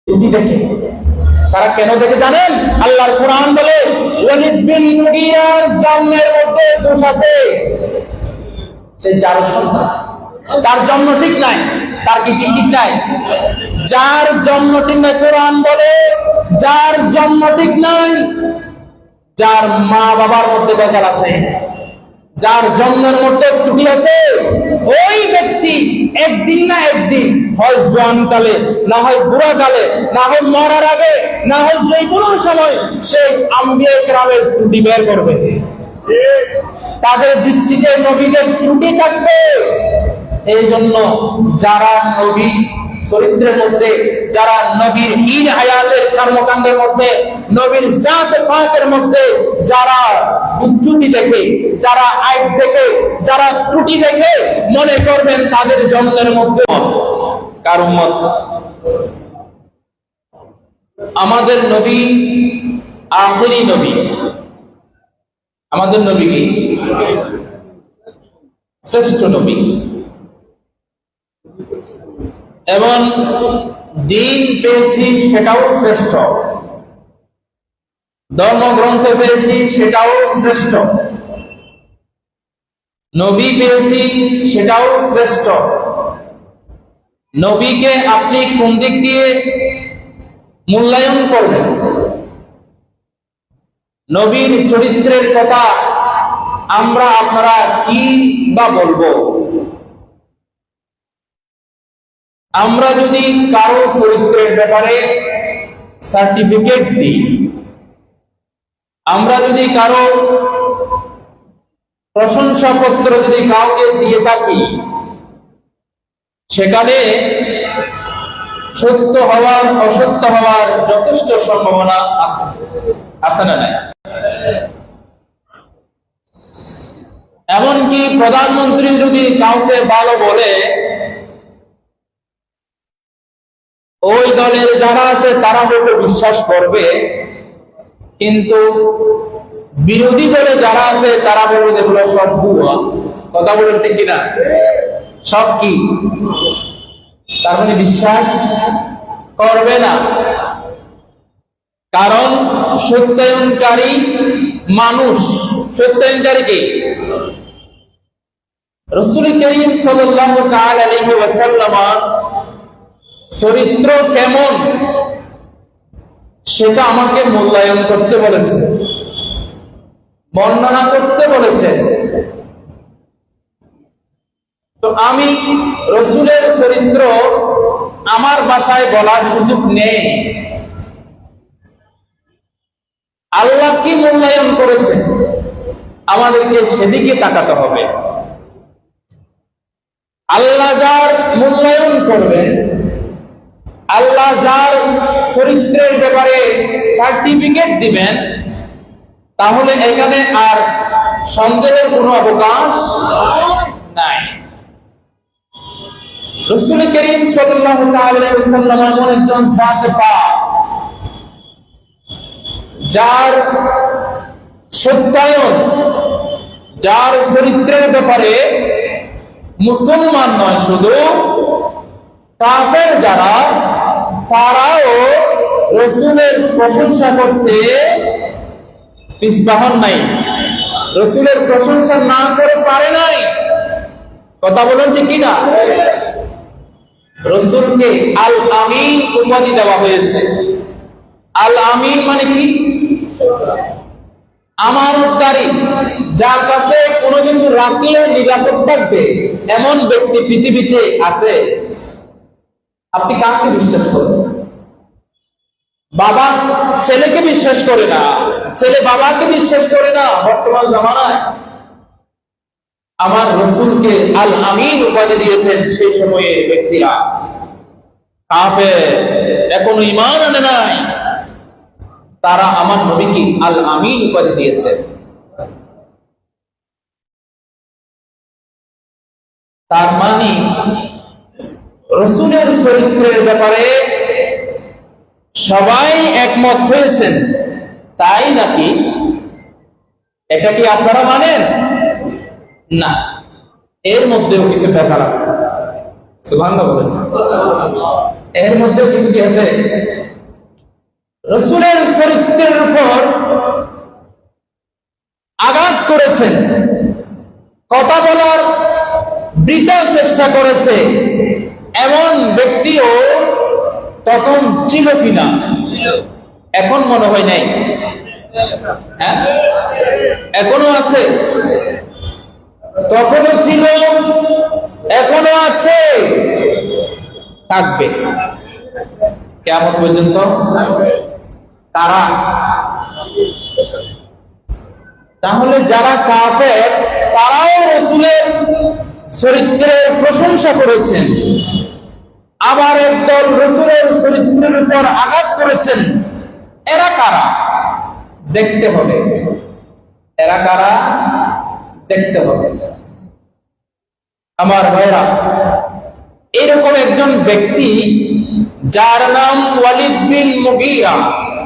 ত্রুটি দেখে। তারা কেন দেখে জানেন? আল্লাহর কোরআন বলে ওয়ালিদ বিন মুগীরার জন্মের মধ্যে দোষ আছে। সে যার সন্তান, তার জন্ম ঠিক নাই। তার কি ঠিক নাই? যার জন্ম ঠিক নাই, কোরআন বলে যার জন্ম ঠিক নাই, যার মা বাবার মধ্যে বেজাল আছে, যার জন্মের মধ্যে ত্রুটি আছে, ওই ব্যক্তি একদিন না একদিন, হয় জোয়ানকালে, না হয় বুড়াকালে, না হয় মরার আগে, না হয় যে কোনো সময় সেই আম্বিয়া কেরামের ত্রুটি বের করবে। তাদের দৃষ্টিতে নবীদের ত্রুটি থাকবে। এই জন্য যারা নবী চরিত্রের মধ্যে, যারা নবীর হীন হায়াতের কর্মকাণ্ডের মধ্যে, নবীর জাত পাকের মধ্যে যারা ত্রুটি দেখে, যারা আইব দেখে, যারা ত্রুটি দেখে, মনে করবেন তাদের জন্মের মধ্যে কার উম্মত। আমাদের নবী আখেরি নবী। আমাদের নবী কি? শ্রেষ্ঠ নবী। এবং দিন পেয়েছি সেটাও শ্রেষ্ঠ, ধর্মগ্রন্থ পেয়েছি সেটাও শ্রেষ্ঠ, নবী পেয়েছি সেটাও শ্রেষ্ঠ। নবীকে আপনি কোন দিক দিয়ে মূল্যায়ন করবেন? নবীর চরিত্রের কথা আমরা আপনারা কি বা বলবো? আমরা যদি কারো চরিত্রের ব্যাপারে সার্টিফিকেট দিই, আমরা যদি কারো প্রশংসাপত্র যদি কাউকে দিয়ে থাকি, সেখানে সত্য হওয়ার অসত্য হওয়ার যথেষ্ট সম্ভাবনা আছে, আছে না নাই? এমনকি প্রধানমন্ত্রী যদি কাউকে ভালো বলে, ওই দলের যারা আছে তারা বলতে বিশ্বাস করবে, কিন্তু বিরোধী দলে যারা আছে তারা বলবে এগুলো সব ভুয়া। কথা বলেন ঠিক কিনা? সব কি? তার মানে বিশ্বাস করবে না। কারণ সত্যায়নকারী মানুষ, সত্যায়নকারী কি? রাসূল করিম সাল্লাল্লাহু তাআলা আলাইহি ওয়াসাল্লাম চরিত্র কেমন সেটা আমাকে মূল্যায়ন করতে বলেছে, বর্ণনা করতে বলেছে। তো আমি রাসূলের চরিত্র আমার ভাষায় বলার সুযোগ নেই। আল্লাহ কি মূল্যায়ন করেছে আমাদেরকে সেদিকে তাকাতে হবে। আল্লাহ যার মূল্যায়ন করবেন, আল্লাহ যার চরিত্রের ব্যাপারে সার্টিফিকেট দিবেন, তাহলে এখানে আর সন্দেহের কোনো অবকাশ নাই। রাসূল করিম সাল্লাল্লাহু আলাইহি ওয়াসাল্লাম এমন একজন জাতে পাক, যার সত্যায়ন, যার চরিত্রের ব্যাপারে মুসলমান নয় শুধু, কাফের যারা, তারাও রাসূলের প্রশংসা করতে পিছপা নাই, রাসূলের প্রশংসা না করে পারে নাই। কথা বলেন ঠিক কিনা? রাসূলকে আল আমিন উপাধি দেওয়া হয়েছে। আল আমিন মানে কি? আমানতদারি, যার কাছে কোনো কিছু রাখলে নিরাপদ থাকবে, এমন ব্যক্তি পৃথিবীতে আছে? আপনি কাকে বিশ্বাস করেন? বাবা ছেলেকে বিশ্বাস করে না, ছেলে বাবাকে বিশ্বাস করে না বর্তমান জামানায়। আমার রাসূলকে আল আমিন উপাধি দিয়েছেন সেই সময়ে ব্যক্তিরা। কাফের, এখনো ঈমান আনে নাই, তারা আমার নবীকে আল আমিন উপাধি দিয়েছেন। তার মানে রাসূলের চরিত্রের ব্যাপারে সবাই একমত হয়েছেন, তাই নাকি? এটা কি আপনারা মানেন? না, এর মধ্যেও কিছু ভেজাল আছে। সুবহানাল্লাহ বলেন। এর মধ্যেও কিছু কি আছে? রাসূলের চরিত্রের উপর আঘাত করেছেন, কথা বলার বৃথা চেষ্টা করেছে, এমন ব্যক্তিও তখন ছিল কিনা? এখন মনে হয় নাই। হ্যাঁ, এখনো আছে, তখনও ছিল, এখনো আছে, থাকবে কিয়ামত পর্যন্ত। তারা তাহলে যারা কাফের তারাও রাসূলের চরিত্রের প্রশংসা করেছেন, আবার একদল রাসূলের চরিত্রের উপর আঘাত করেছেন। এরা কারা দেখতে হবে, এরা কারা দেখতে হবে। আমার ভাইরা, এরকম একজন ব্যক্তি যার নাম ওয়ালিদ বিন মুগীরা,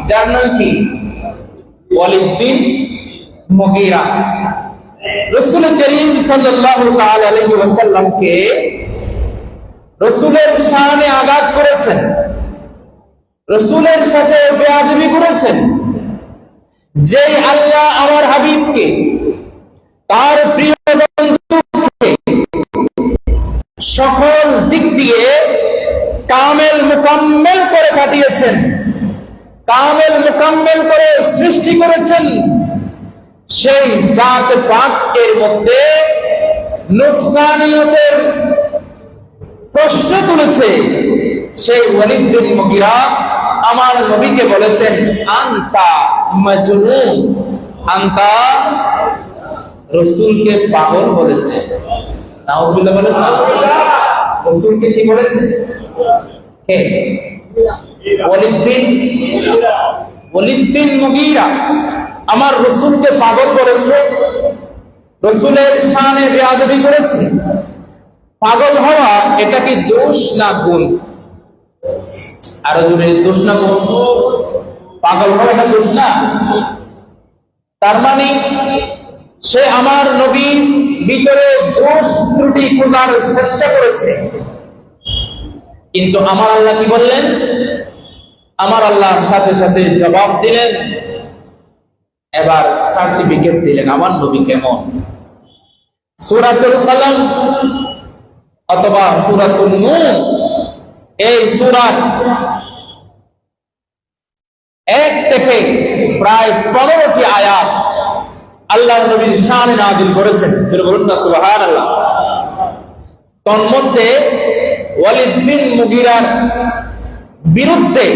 যার নাম কি? ওয়ালিদ বিন মুগীরা। রাসূল করিম সাল্লাল্লাহু তাআলা আলাইহি ওয়াসাল্লামকে রাসূলের শানে আঘাত করেছেন, রাসূলের সাথে বেয়াদবি করেছেন। যেই আল্লাহ আমার হাবিবকে, তার প্রিয় বন্ধুকে সকল দিক দিয়ে কামেল মুকাম্মেল করে পাঠিয়েছেন, কামেল মুকাম্মেল করে সৃষ্টি করেছেন, সেই জাত পাকের মধ্যে নুকসানিয়তের প্রশ্ন তুলেছে। সেই ওয়ালিদ বিন মুগীরা আমার নবীকে বলেছেন, আনতা মাজনুন, আনতা, রাসূলকে পাগল বলেছে। নাউযুবিল্লাহ বলেন না, রাসূলকে কি বলেছে? কে? ওয়ালিদ বিন মুগীরা আমার রাসূলকে পাগল বলেছে, রাসূলের শানে বেয়াদবি করেছে। পাগল হওয়া এটা কি দোষ না গুণ? আরো জোরে, দোষ না গুণ? পাগল হওয়া এটা দোষ না? তার মানে সে আমার নবীর ভিতরে দোষ ত্রুটি খোঁজার চেষ্টা করেছে। কিন্তু আমার আল্লাহ কি বললেন? আমার আল্লাহ সাথে সাথে জবাব দিলেন, এবার সার্টিফিকেট দিলেন আমার নবী কেমন। সূরাতুল কলম অথবা সূরাতুন নূন, এই সূরার 1 থেকে প্রায় 15টি আয়াত আল্লাহর নবীর শানে নাযিল করেছেন। বলুন না সুবহানাল্লাহ। তন্মধ্যে ওয়ালিদ বিন মুগীরার বিরুদ্ধে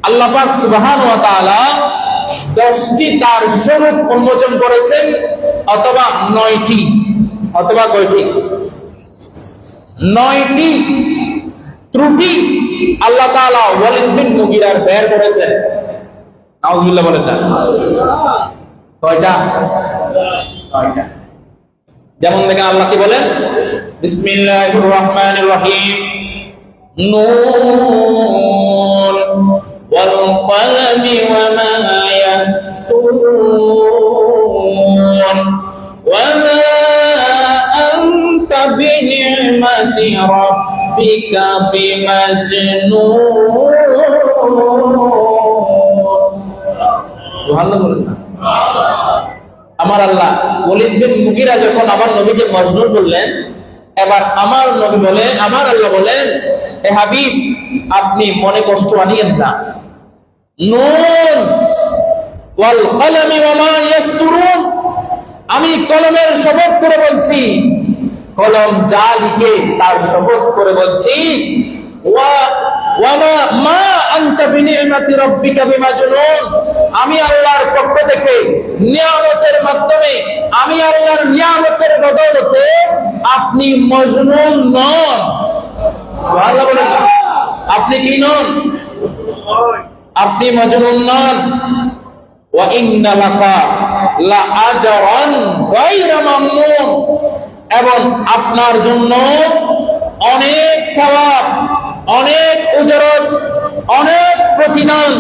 আল্লাহ পাক সুবহানাহু ওয়া তাআলা 10টি তার স্বরূপ উন্মোচন করেছেন, অথবা 9টি, অথবা কয়টি? 9টি ত্রুটি আল্লাহ তাআলা ওয়ালিদ বিন মুগীরার বের করেছেন। নাউযুবিল্লাহ বলেন না। কয়টা? 9টা। যেমন দেখেন আল্লাহ কি বলেন, বিসমিল্লাহির রহমানির রহিম, নুন ওয়াল কলমি ওয়া মা ইয়াসতুরুন ওয়া মা আনতা বিনি'মাতি রাব্বিকা বিমাজনুন। সুবহানাল্লাহ বলেন না। আমার আল্লাহ ওয়ালিদ বিন মুগীরা যখন আমার নবীকে মজনুন বললেন, এবার আমার নবী বলে, আমার আল্লাহ বলেন, হে হাবিব, আপনি মনে কষ্ট আনিয়েন না। নুন ওয়াল কলমি ওয়া মা ইয়াসতুরুন, আমি কলমের শপথ করে বলছি, কলম যা লিখে তার শপথ করে বলছি। ওয়া মা আনতা বিনি'মাতি রাব্বিকা বিমাজনুন, আমি আল্লাহর পক্ষ থেকে নিয়ামতের মাধ্যমে, আমি আল্লাহর নিয়ামতের বদৌলতে আপনি মজনুন নন। সুবহানাল্লাহ বলেন। আপনি কি নন? আপনি মজনুন নন। ওয়া ইন্না লাকা লা আজরান গায়রা মামনুন, এবং আপনার জন্য অনেক সওয়াব, অনেক উজরত, অনেক প্রতিদান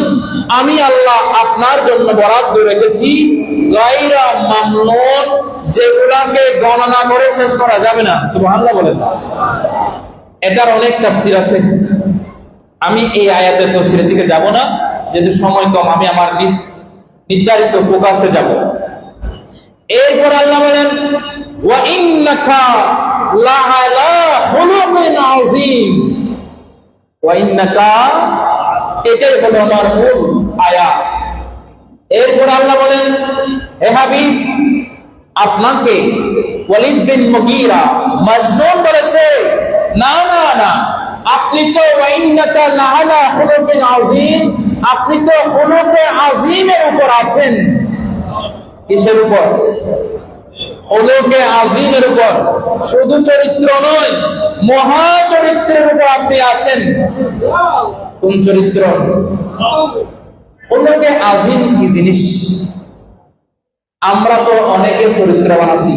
আমি আল্লাহ আপনার জন্য বরাদ্দ রেখেছি, গায়রা মামনুন, যেগুলাকে গণনা করে শেষ করা যাবে না। সুবহানাল্লাহ বলেন। এটার অনেক তাফসীর আছে, আমি এই আয়াতের তাফসীরের দিকে যাব না। যেহেতু সময় কম, আমি আমার নির্ধারিত ফোকাসে যাব। এরপর আল্লাহ বলেন ওয়া ইন্নাকা লাআলা খুলুকিন আযীম। ওয়া ইন্নাকা, এটাই হলো আমার মূল আয়াত। এরপর আল্লাহ বলেন হে হাবিব, আপনাকে ওয়ালিদ বিন মুগীরা মাজনুন বলেছে, না না না, আপনি তো ওয়া ইন্নাকা লাআলা খুলুকিন আযীম, আপনি তো খুলুকে আযীমের উপর আছেন। কিসের উপর? খুলুকে আযীমের উপর। শুধু চরিত্র নয়, মহা চরিত্রের উপর আপনি আছেন। কোন চরিত্র? খুলুকে আযীম কি জিনিস? আমরা তো অনেকে চরিত্রবান আছি,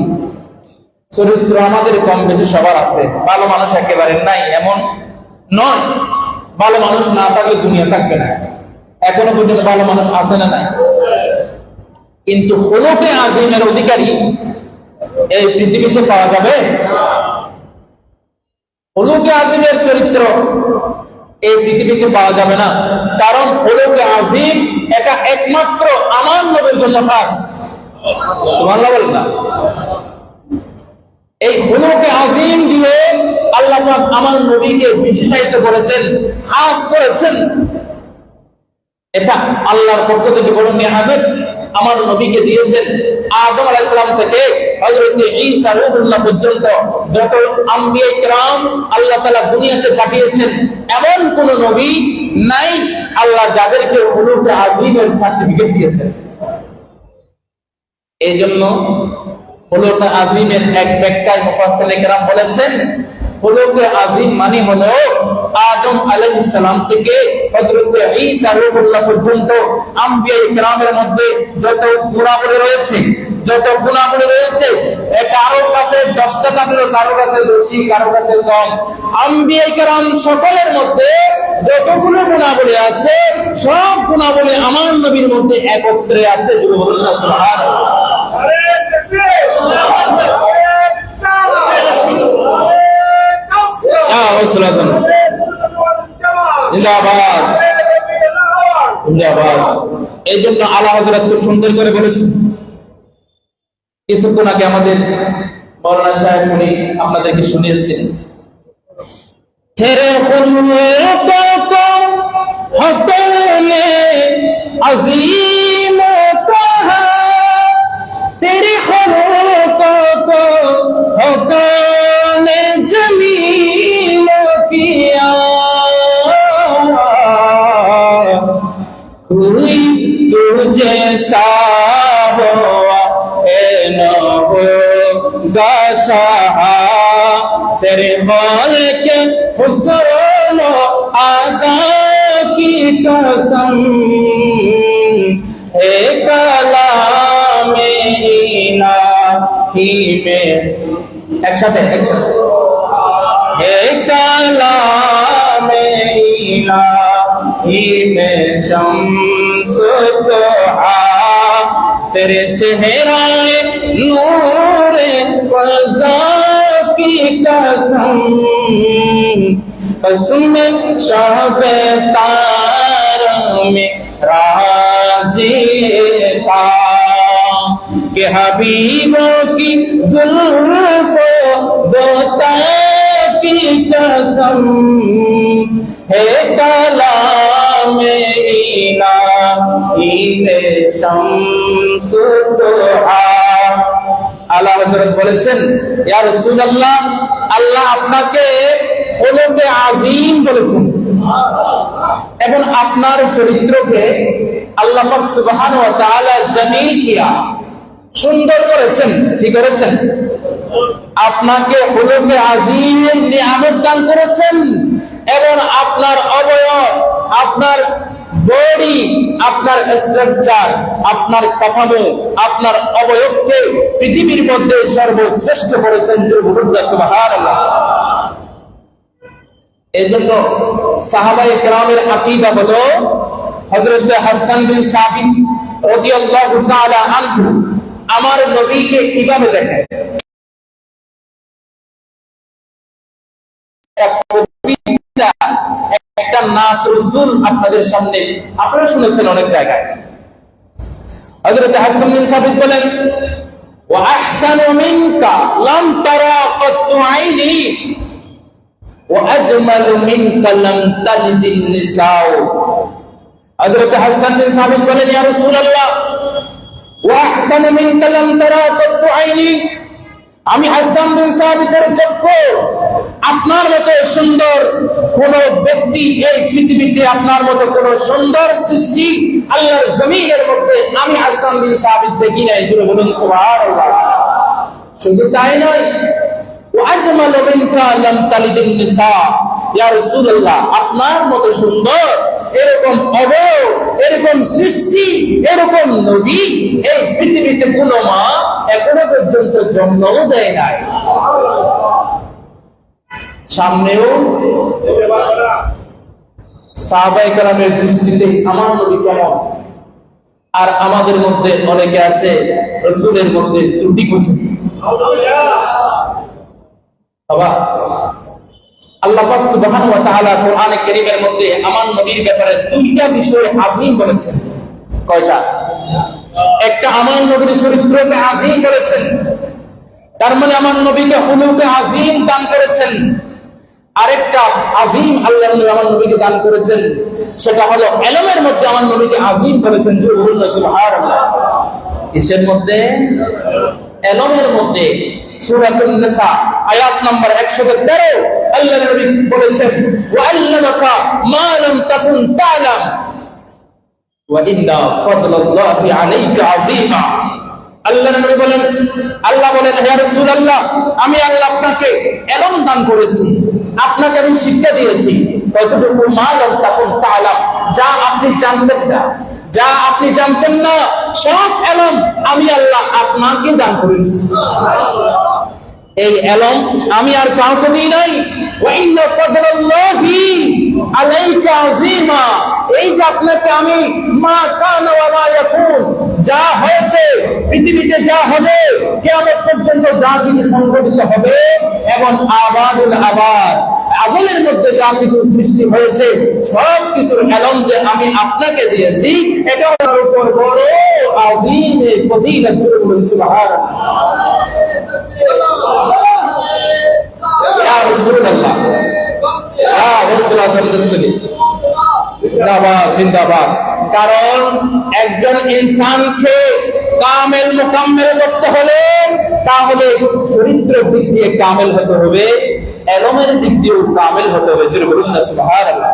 চরিত্র আমাদের কম বেশি সবার আছে। ভালো মানুষ একেবারে নাই এমন নয়, ভালো মানুষ না থাকলে দুনিয়া থাকবে না। এখনো পর্যন্ত ভালো মানুষ আছে না নাই? কিন্তু খুলুকে আযীমের অধিকারী এই পৃথিবীতে পাওয়া যাবে? খুলুকে আযীমের চরিত্র এই পৃথিবীতে পাওয়া যাবে না, কারণ খুলুকে আযীম এটা একমাত্র আমার নবীর জন্য খাস। সুবহানাল্লাহ বলেন না? এই খুলুকে আযীম দিয়ে আল্লাহ পাক আমার নবীকে বিশেষায়িত করেছেন, খাস করেছেন। এটা আল্লাহর পক্ষ থেকে বড় নিয়ামত আমার নবীকে দিয়েছেন। আদম আলাইহিস সালাম থেকে হযরত ঈসা রূহুল্লাহ পর্যন্ত যত আম্বিয়া কিরাম আল্লাহ তাআলা দুনিয়াতে পাঠিয়েছেন, এমন কোন নবী নাই আল্লাহ যাদেরকে খুলুকে আযীমের সার্টিফিকেট দিয়েছেন। এই জন্য খুলুকে আযীমের এক ব্যাখ্যায় মুফাসসিরিনে কেরাম বলেছেন, খুলুকে আযীম মানে হলো আদম আলাইহিস সালাম থেকে হযরত ঈসা রূহুল্লাহ পর্যন্ত আম্বিয়া কিরামের মধ্যে যত গুণাবলী রয়েছে, কারো কাছে 10টা থাকলো, কারো কাছে বেশি, কারো কাছে কম, আম্বিয়া কিরাম সকলের মধ্যে যতগুলো গুণাবলী আছে সব গুণাবলী আমার নবীর মধ্যে একত্রে আছে। সুবহানাল্লাহ। এই জন্য আলা হযরত খুব সুন্দর করে বলেছেন। কিছুক্ষণ আগে আমাদের মাওলানা সাহেব উনি আপনাদেরকে শুনিয়েছেন, তেরে খুলুকো কো হকনে আযীম কহা, তেরে খুলুকো কো হকনে জमील किया, कोई तुझे सा हुआ है न होगा शाहा, तेरे खौल के हुस्न आदा की कसम, है कलाम इलाही में एक साथ है कलाम इलाही में शम्स दुहा, तेरे चेहराए नूरे फज़ा की कसम, कसम शब-ए तारा में राज़ी था, कि हबीबों की जुल्फ़ों दोता की कसम, है कलाम इलाही में शम्स दुहा। আলা হযরত বলেছেন, ইয়া রাসূলুল্লাহ, আল্লাহ আপনাকে খুলুকে আযীম বলেছেন এবং আপনার চরিত্রকে আল্লাহ পাক সুবহানাহু ওয়া তাআলা জামিল কিয়া, সুন্দর করেছেন। কি করেছেন? আপনাকে খুলুকে আযীমের নিয়ামত দান করেছেন এবং আপনার অবয়ব, আপনার বডি, আপনার স্ট্রাকচার, আপনার কাঠামো, আপনার অবয়বকে পৃথিবীর মধ্যে সর্বশ্রেষ্ঠ করেছেন। সুবহানাল্লাহ। এজন্য সাহাবায়ে কেরামের আকীদা হলো হযরত হাসান বিন সাবিত রাদিয়াল্লাহু তাআলা আনহু আমার নবীকে কিভাবে দেখেন, একটা নাত রাসূল আপনাদের সামনে আপনারা শুনেছেন অনেক জায়গায়। হযরত হাসান বিন সাবিত বলেন, ওয়া আহসানু মিনকা লাম তারা কাত্তু আইনি ওয়া আজমালু মিনকা লাম তালিদিন নিসাউ। হযরত হাসান বিন সাবিত বলেন, ইয়া রাসূলুল্লাহ, ওয়া আহসানু মিনকা লাম তারা কাত্তু আইনি, আমি হাসান বিন সাবিতের চক্ষু আপনার মতো সুন্দর কোন ব্যক্তি এই পৃথিবীতে, আপনার মতো কোন সুন্দর সৃষ্টি আল্লাহর জমিনের মধ্যে আমি হাসান বিন সাবিত দেখি নাই। জোরে বলুন সুবহানাল্লাহ। শুধু তাই নয়, ওয়া আজমালু মিনকা লাম তালিদিন নিসা, ইয়া রাসূলুল্লাহ, আপনার মতো সুন্দর এরকম এরকম সৃষ্টি, এরকম নবী এই পৃথিবীতে কোন মা এখনো পর্যন্ত জন্মও দেয় নাই। সামনেও সাহাবায়ে কেরামের দৃষ্টিতে আমার নবী কেমন, আর আমাদের মধ্যে অনেকে আছে রাসূলের মধ্যে ত্রুটি খুঁজে। বাবা, আল্লাহ পাক সুবহানাহু ওয়া তাআলা কোরআনে কারীমের মধ্যে আমার নবীর ব্যাপারে দুইটা বিষয় আযীম বলেছেন। কয়টা? একটা আমার নবীর চরিত্রকে আযীম বলেছেন, তার মানে আমার নবীকে খুলুকে আযীম দান করেছেন। আরেকটা আযীম আল্লাহ নবী আমার নবীকে দান করেছেন, সেটা হলো ইলমের মধ্যে আমার নবীকে আযীম বলেছেন। সুবহানাল্লাহ। কিসের মধ্যে? ইলমের মধ্যে। সূরাতুন নিসা আয়াত নাম্বার 113 আল্লাহ নবী বলেছেন, ওয়া আল্লামাকা মা লাম তাকুন তা'লাম ওয়া ইন্না ফাদলাল্লাহি আলাইকা আযীমা। আল্লাহ নবী বলেন, আল্লাহ বলেন, হে রাসূলুল্লাহ, আমি আল্লাহ আপনাকে ইলম দান করেছি, আপনাকে আমি শিক্ষা দিয়েছি কতটুকু, মা লাম তাকুন তা'লাম, যা আপনি জানতেন না, যা আপনি জানতেন না, সব ইলম আমি আল্লাহ আপনাকে দান করেছি। এই ইলম আমি আর কাউকে দিই নাই। ওয়া ইন্না ফাদলাল্লাহি আলাইকা আযীমা, এই যে আপনাকে আমি মা কানা ওয়া মা ইয়াকুন, যা হয়েছে পৃথিবীতে, যা হবে কিয়ামত পর্যন্ত, যা কিছু সংঘটিত হবে এবং আবাদুল আবাদ আজলের মধ্যে যা কিছু সৃষ্টি হয়েছে, সব কিছুর ইলম যে আমি আপনাকে দিয়েছি, এটা আমার উপর বড় আযীম ফজিলত। সুবহানাল্লাহ। ইয়া রাসূলুল্লাহ, ইয়া রাসূলুল্লাহ, জিন্দাবাদ। কারণ একজন ইনসানকে কামেল মুকাম্মেল করতে হলে তাহলে চরিত্রের দিক দিয়ে কামেল হতে হবে, ইলমের দিক দিয়েও কামেল হতে হবে। জোরে বলুন না সুবহানাল্লাহ।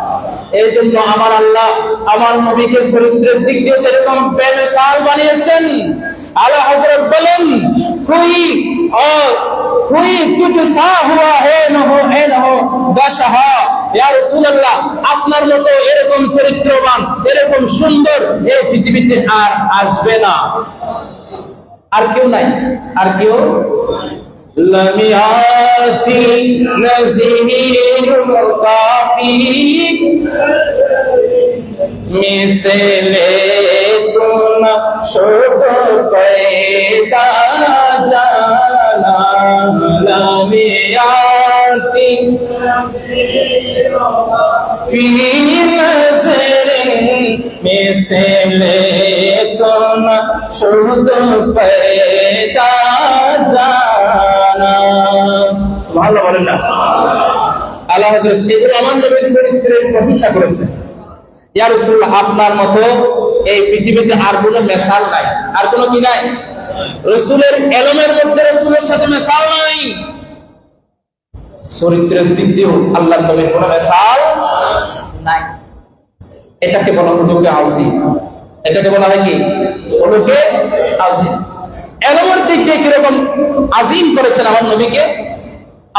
এই জন্য আমার আল্লাহ আমার নবীকে চরিত্রের দিক দিয়ে যেরকম বেমিসাল বানিয়েছেন, আলা হযরত বলেন, कोई तुझसा हुआ है न हो बादशाह, ইয়া রাসূলুল্লাহ, আপনার মতো এরকম চরিত্রবান, এরকম সুন্দর এই পৃথিবীতে আর আসবে না, আর কেউ নাই, আর কেউ লামিয়াতি নজিরুল কাফি মিসলে তুম শুদ পয়দা জানা, লামিয়াতি ফি নজরিন মিসলে তুম শুদ পয়দা জানা। সুবহানাল্লাহ বলেন না। আল্লাহ হযরত এগুলো আমার নবীর চরিত্রের প্রশংসা করেছেন। ইয়া রাসূলুল্লাহ, আপনার মতো এই পৃথিবীতে আর কোনো মিসাল নাই, আর কোনো কি নাই? রাসূলের ইলমের মধ্যে রাসূলের সাথে মিসাল নাই, চরিত্রের দিক দিয়েও আল্লাহর নবীর কোনো মিসাল নাই। এটাকে বলা হয় আযীম, এটাকে বলা হয় কি? ওকে আযীম। ইলমের দিক দিয়ে কিরকম আযীম করেছেন আমার নবীকে?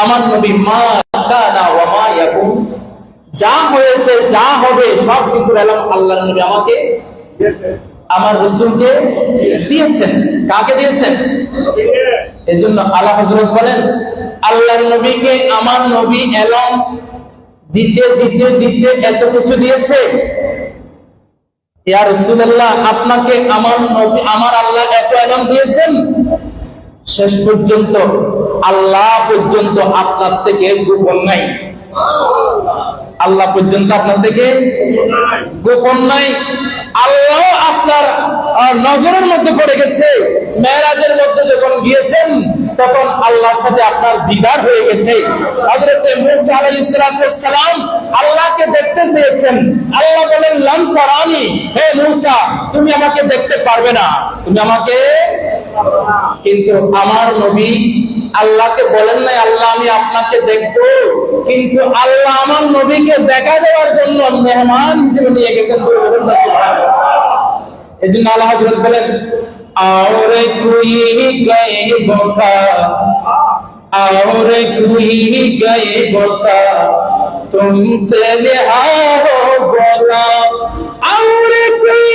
আমার নবী মা কানা ওয়া মা ইয়াকুন, যা হয়েছে যা হবে সব কিছুর ইলম আল্লাহর নবী আমাকে, আমার রাসূলকে দিয়েছেন। কাকে দিয়েছেন? এজন্য আলা হযরত বলেন, আল্লাহর নবীকে আমার নবী ইলম দিতে দিতে দিতে এত কিছু দিয়েছে। ইয়া রাসূলুল্লাহ, আপনাকে আমার নবী, আমার আল্লাহ এত ইলম দিয়েছেন, শেষ পর্যন্ত আল্লাহ পর্যন্ত আপনার থেকে গোপন নাই। আল্লাহ পর্যন্ত আপনার থেকে গোপন নাই। আল্লাহ আপনার নজরের মধ্যে পড়ে গেছে। মেরাজের মধ্যে যখন গিয়েছেন তখন আল্লাহর সাথে আপনার দিদার হয়ে গেছে। হযরত মুসা আলাইহিস সালাম আল্লাহকে দেখতে চেয়েছেন। আল্লাহ বলেন লান তারানি, হে মুসা তুমি আমাকে দেখতে পারবে না, তুমি আমাকে। কিন্তু আমার নবী আল্লাহকে বলেন নাই আল্লাহ আমি আপনাকে দেখবো, কিন্তু আল্লাহ আমার নবীকে দেখা দেওয়ার জন্য মেহমান হিসেবে নিয়ে গেছেন। এই জন্য আল্লাহ হযরত বলেন और कोई गए बोका और कोई गए बोका तुमसे लिहा हो बोला और कोई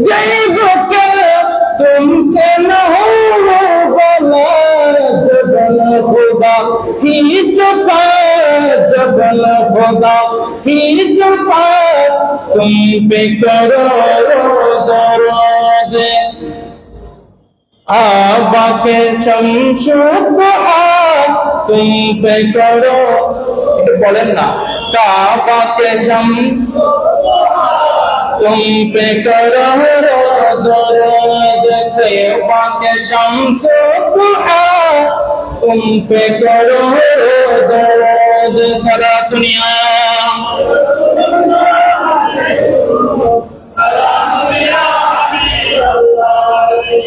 गए बोका तुमसे न हो बोला जबल खुदा ही चुपा जबल खुदा ही चुपा तुम पे करो दर्द आबा के शमशुद्दुआ तुम पे करो, একটু বলেন না, काबा के शम्स तुम पे करो दर्द काबा के शमशुद्दुआ तुम पे करो दर्द सारा दुनिया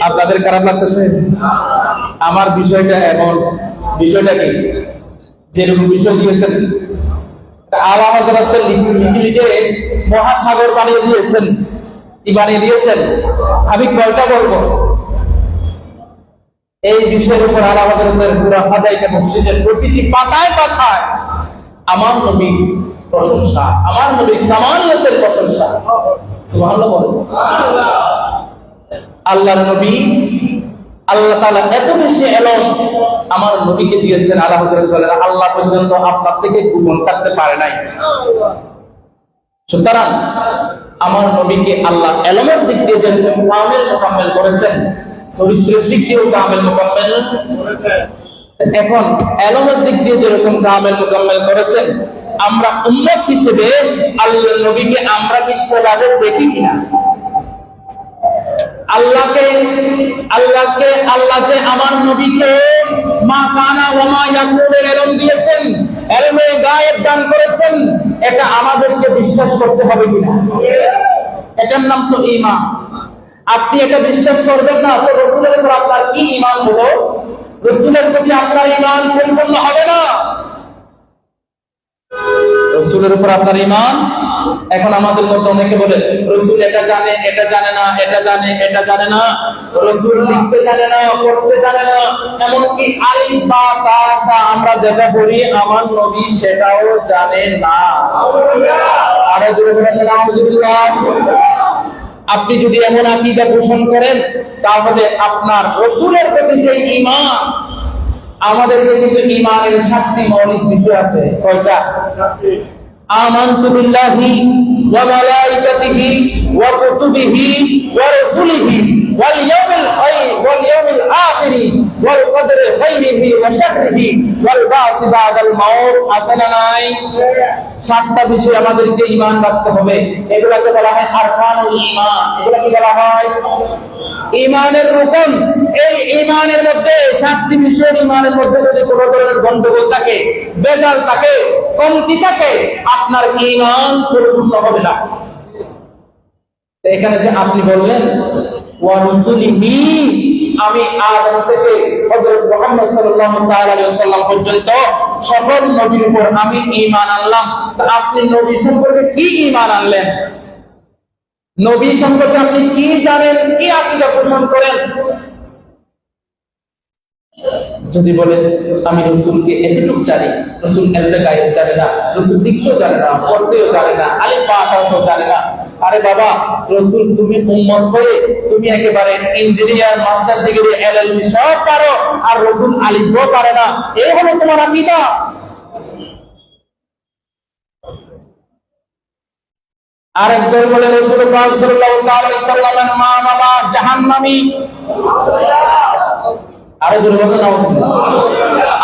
আপনাদের খারাপ লাগতেছে? আমার বিষয়টা এমন, বিষয়টা কি যেরকম বিষয় দিয়েছেন আলা হযরত লিখে মহাসাগর বানিয়ে দিয়েছেন। কি বানিয়ে দিয়েছেন? আমি কয়টা বলবো এই বিষয়ের উপর আলা হযরতের পুরো হাদাইকা বকশিশের প্রতিটি পাতায় পাতায় আমার নবীর প্রশংসা, আমার নবীর কামালিয়াতের প্রশংসা। সুবহানাল্লাহ বলুন। আল্লাহর নবী আল্লাহ তাআলা এত বেশি এলম আমার নবীকে দিয়েছেন। আলা হযরত বলেন আল্লাহ পর্যন্ত আপনার থেকে গোপন থাকতে পারে নাই। সুতরাং আমার নবীকে আল্লাহ এলমের দিক দিয়ে যেরকম কামেল মুকাম্মেল করেছেন, চরিত্রের দিক দিয়েও কামেল মুকাম্মেল করেছেন। এখন এলমের দিক দিয়ে যেরকম কামেল মুকাম্মেল করেছেন, আমরা উম্মত হিসেবে আল্লাহর নবীকে আমরা কি সেভাবে দেখি কিনা? আল্লাহকে আল্লাহ যে আমার নবীকে মা কানা ওয়া মা ইয়াকুনের ইলম দিয়েছেন, ইলমে গায়েব দান করেছেন, এটা আমাদেরকে বিশ্বাস করতে হবে কিনা? এটার নাম তো ঈমান। আপনি এটা বিশ্বাস করবেন না তো রাসূলের উপর আপনার কি ঈমান হলো? রাসূলের প্রতি আপনার ঈমান পরিপূর্ণ হবে না। রাসূলের উপর আপনার ঈমান। এখন আমাদের মধ্যে অনেকে বলে রাসূল এটা জানে, এটা জানে না, এটা জানে, এটা জানে না, রাসূল লিখতে জানে না, পড়তে জানে না, এমনকি আলিফ বা তা সা আমরা যেটা পড়ি আমার নবী সেটাও জানে না। আরে জোরে বলেন নাউযুবিল্লাহ। আপনি যদি এমন আকীদা পোষণ করেন তাহলে আপনার রাসূলের প্রতি যে ঈমান, আমাদেরকে কিন্তু ঈমানের 7টি মৌলিক বিষয় আছে। কয়টা? আমানতু বিল্লাহি ওয়া মালাইকাতিহি ওয়া কুতুবিহি ওয়া রাসূলিহি ওয়াল ইয়াউমিল আখিরি ওয়াল কদরি খাইরিহি ওয়া শাররিহি ওয়াল বাসি বাদাল মাউত। আছে না নাই? 7টা বিষয় আমাদেরকে ঈমান রাখতে হবে। এগুলাকে বলা হয় আরকানুল ঈমান। এগুলা কি বলা হয়? ঈমানের রুকন। এই ঈমানের মধ্যে 7টি বিষয়, ঈমানের মধ্যে যদি কোনো ধরনের গন্ডগোল থাকে, বেজাল থাকে, কমতি থাকে, আপনার ঈমান পরিপূর্ণ হবে না। এখানে যে আপনি বললেন ওয়া রাসূলিহি, আমি আদম থেকে হযরত মুহাম্মদ সাল্লাল্লাহু তাআলা আলাইহি ওয়াসাল্লাম পর্যন্ত সকল নবীর উপর আমি ঈমান আনলাম। তা আপনি নবী সম্পর্কে কি ঈমান আনলেন? নবী সম্পর্কে আপনি কি জানেন, কি আকীদা পোষণ করেন? যদি বলে আমি রাসূলকে এতটুকু জানি, রাসূল এলমে গায়েব জানে না, রাসূল লিখতেও জানে না, পড়তেও জানে না, আলিফ বা তাও জানে না। আরে বাবা, রাসূল তুমি উম্মত হয়ে তুমি একেবারে ইঞ্জিনিয়ার, মাস্টার ডিগ্রি, এলএলবি সব পারো, আর রাসূল আলিফ ব পারে না, এই হলো তোমার আকীদা। আরেকজন বলে রাসূল পাক সাল্লাল্লাহু আলাইহি ওয়াসাল্লামের মা বাবা জাহান্নামী। আরো জোরে বলুন নাউজুবিল্লাহ।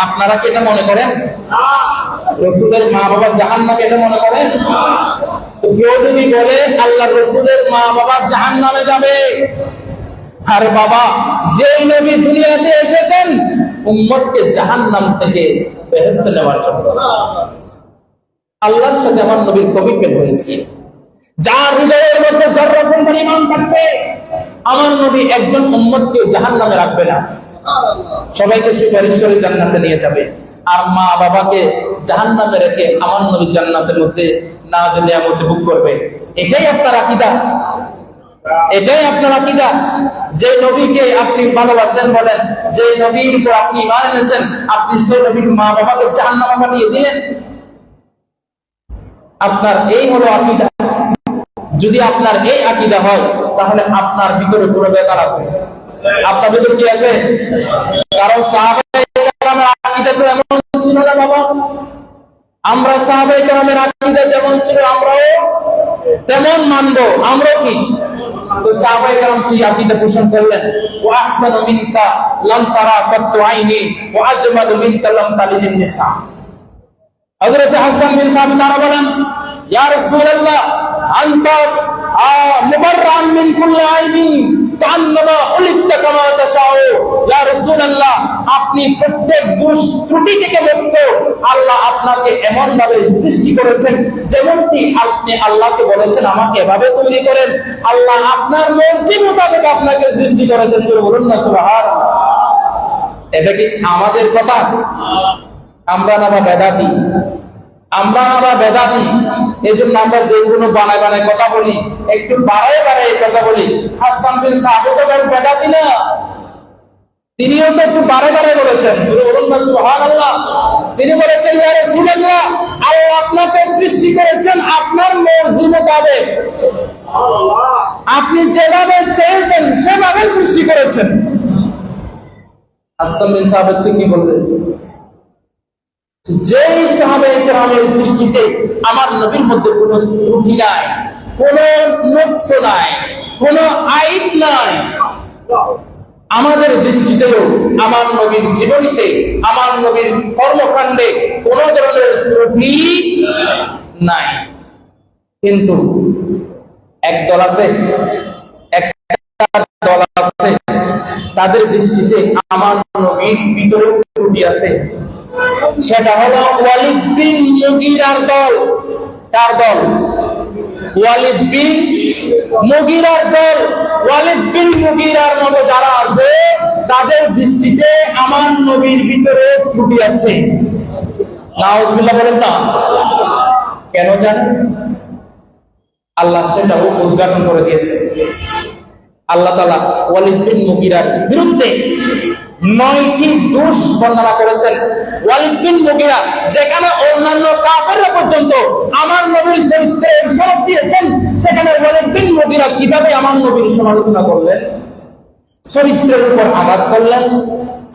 আপনারা কি এটা মনে করেন রাসূলের মা বাবা জাহান্নামে, এটা মনে করেন? তো কেউ যদি বলে আল্লাহর রাসূলের মা বাবা জাহান্নামে যাবে, আরে বাবা, যেই নবী দুনিয়াতে এসেছেন উম্মতকে জাহান্নাম থেকে বেহেশতে নেওয়ার জন্য, আল্লাহর সাথে আমার নবীর কমিটমেন্ট হয়েছে। যার হৃদয়ের মধ্যে যতটুকু পরিমাণ থাকবে, আমার নবী একজন উম্মতকে জাহান্নামে রাখবে না, সবাইকে সুপারিশ করে জান্নাতে নিয়ে যাবে। আর মা বাবাকে জাহান্নামে রেখে আমার নবী জান্নাতের মধ্যে না যেতে মধ্যে ভোগ করবে। এটাই আপনার আকীদা, এটাই আপনার আকীদা। যে নবীকে আপনি ভালোবাসেন, বলেন যে নবীর উপর আপনি ঈমান এনেছেন, আপনি সেই নবীর মা বাবাকে জাহান্নামে পাঠিয়ে দিলেন। আপনার এই হলো আকীদা। যদি আপনার এই আকীদা হয়, তাহলে আপনার ভিতরে কোনো বেকার আছে। আপনার ভিতরে কি আছে? কারণ সাহাবায়ে কেরামের আকীদা তো এমন ছিল না বাবা। আমরা সাহাবায়ে কেরামের আকীদা যেমন ছিল আমরাও তেমন মানবো। আমরা কি তো সাহাবায়ে কেরাম কি আকীদা পোষণ করলেন? ওয়া আহসানু মিনকা লাম তারা কাত্তু আইনি ওয়া আজমালু মিনকা লাম তালিদিন নিসা। হযরত হাসান বিন সাবিত তারা বলেন, ইয়া রাসূলুল্লাহ আনতা মুবাররান মিন কুল্লি আইনি কান্নামা খুলিকতা কামা তাশাউ। ইয়া রাসূলুল্লাহ, আপনি প্রত্যেক দোষ ত্রুটি থেকে মুক্ত। আল্লাহ আপনাকে এমন ভাবে সৃষ্টি করেছেন যেমনটি আপনি আল্লাহকে বলেছেন আমাকে এভাবে তৈরি করেন। আল্লাহ আপনার মর্জি মোতাবেক আপনাকে সৃষ্টি করেছেন। বলুন না সুবহানাল্লাহ। এটা কি আমাদের কথা? আমরা না বা বেদাতি, আমরা না বা বেদাতি। এই জন্য আমরা যেগুলো বানায় বানায় কথা বলি, একটু বাড়ায় বাড়ায় কথা বলি। হাসান বিন সাবিত তো বেদাতি না, তিনিও তো একটু বাড়ায় বাড়ায় বলেছেন। বলুন না সুবহানাল্লাহ। তিনি বলেছেন, ইয়া রাসূলুল্লাহ, আল্লাহ আপনাকে সৃষ্টি করেছেন আপনার মর্জি মোতাবেক, আপনি যেভাবে চেয়েছেন সেভাবে সৃষ্টি করেছেন। হাসান বিন সাবিত কি বললেন? যেই সাহাবায়ে কেরামের দৃষ্টিতে আমার নবীর মধ্যে কোনো ত্রুটি নাই, কোনো নকশ নাই, কোনো আইব নাই, আমাদের দৃষ্টিতেও আমার নবীর জীবনীতে, আমার নবীর কর্মকাণ্ডে কোনো ধরনের ত্রুটি নাই। কিন্তু একদল আছে, একটা দল আছে, তাদের দৃষ্টিতে আমার নবীর ভিতরে ত্রুটি আছে। সেটা হলো ওয়ালিদ বিন মুগীরার দল। কার দল? ওয়ালিদ বিন মুগীরার দল। ওয়ালিদ বিন মুগীরার মতো যারা আছে, তাদের দৃষ্টিতে আমার নবীর ভিতরে ত্রুটি আছে। নাউজুবিল্লাহ বলেন না। কেন জানেন? আল্লাহ সেটাও উদ্ঘাটন করে দিয়েছে। আল্লাহ তাআলা ওয়ালিদ বিন মুগীরার বিরুদ্ধে 9টি দোষ বর্ণনা করেছেন। ওয়ালিদ বিন মুগীরা যেখানে অন্যান্য কাফেররা পর্যন্ত আমার নবীর চরিত্রের সনদ দিয়েছেন, সেখানে ওয়ালিদ বিন মুগীরা কিভাবে আমার নবীর সমালোচনা করলেন, চরিত্রের উপর আঘাত করলেন,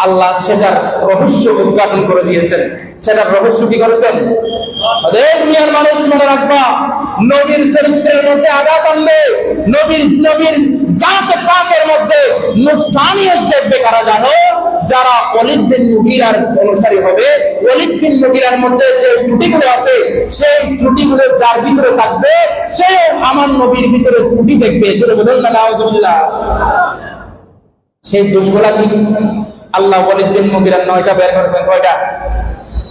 আল্লাহ সেটার রহস্য উদ্ঘাটন করে দিয়েছেন। সেটার রহস্য কি করেছেন? দুনিয়ার মানুষ মনে রাখবা, নবীর চরিত্রের মধ্যে আঘাত আনবে, নবীর জাতে পাকের মধ্যে নুকসানিয়ত দেখবে কারা জানো? যারা ওয়ালিদ বিন মুগীরার অনুসারী হবে। ওয়ালিদ বিন মুগীরার মধ্যে যে ত্রুটিগুলো আছে, সেই ত্রুটিগুলো যার ভিতরে থাকবে, সে আমার নবীর ভিতরে ত্রুটি দেখবে। যেটা বলেন না নাউজুবিল্লাহ। সেই দোষগুলা কি? আল্লাহ ওয়ালিদ বিন মুগীরার 9টা বের করেছেন। কয়টা?